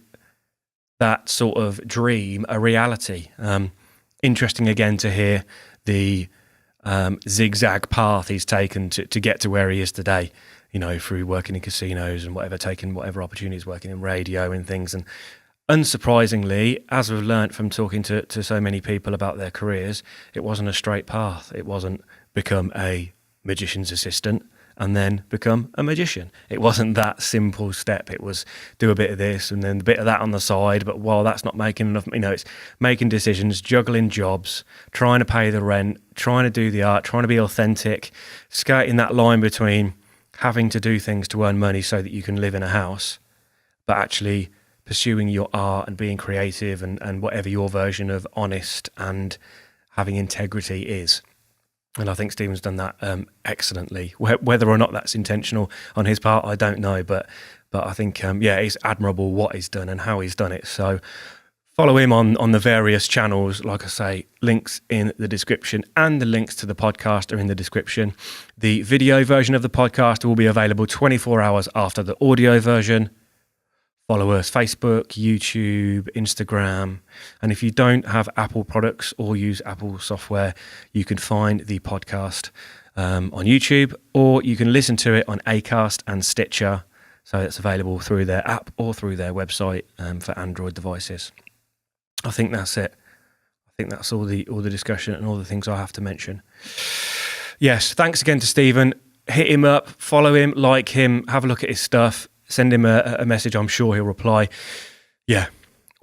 that sort of dream a reality. Interesting again to hear the zigzag path he's taken to get to where he is today, through working in casinos and taking whatever opportunities, working in radio and things. And unsurprisingly, as we've learnt from talking to so many people about their careers, it wasn't a straight path. It wasn't become a magician's assistant and then become a magician. It wasn't that simple step. It was do a bit of this and then a bit of that on the side. But while that's not making enough, it's making decisions, juggling jobs, trying to pay the rent, trying to do the art, trying to be authentic, skating that line between having to do things to earn money so that you can live in a house, but actually pursuing your art and being creative and whatever your version of honest and having integrity is. And I think Stephen's done that excellently. Whether or not that's intentional on his part, I don't know. But I think, it's admirable what he's done and how he's done it. So follow him on the various channels. Like I say, links in the description, and the links to the podcast are in the description. The video version of the podcast will be available 24 hours after the audio version. Follow us, Facebook, YouTube, Instagram. And if you don't have Apple products or use Apple software, you can find the podcast on YouTube, or you can listen to it on Acast and Stitcher. So it's available through their app or through their website for Android devices. I think that's it. I think that's all the discussion and all the things I have to mention. Yes, thanks again to Stephen. Hit him up, follow him, like him, have a look at his stuff. Send him a message. I'm sure he'll reply. Yeah,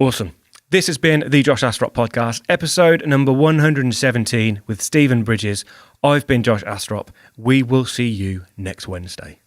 awesome. This has been the Josh Astrop Podcast, episode number 117 with Stephen Bridges. I've been Josh Astrop. We will see you next Wednesday.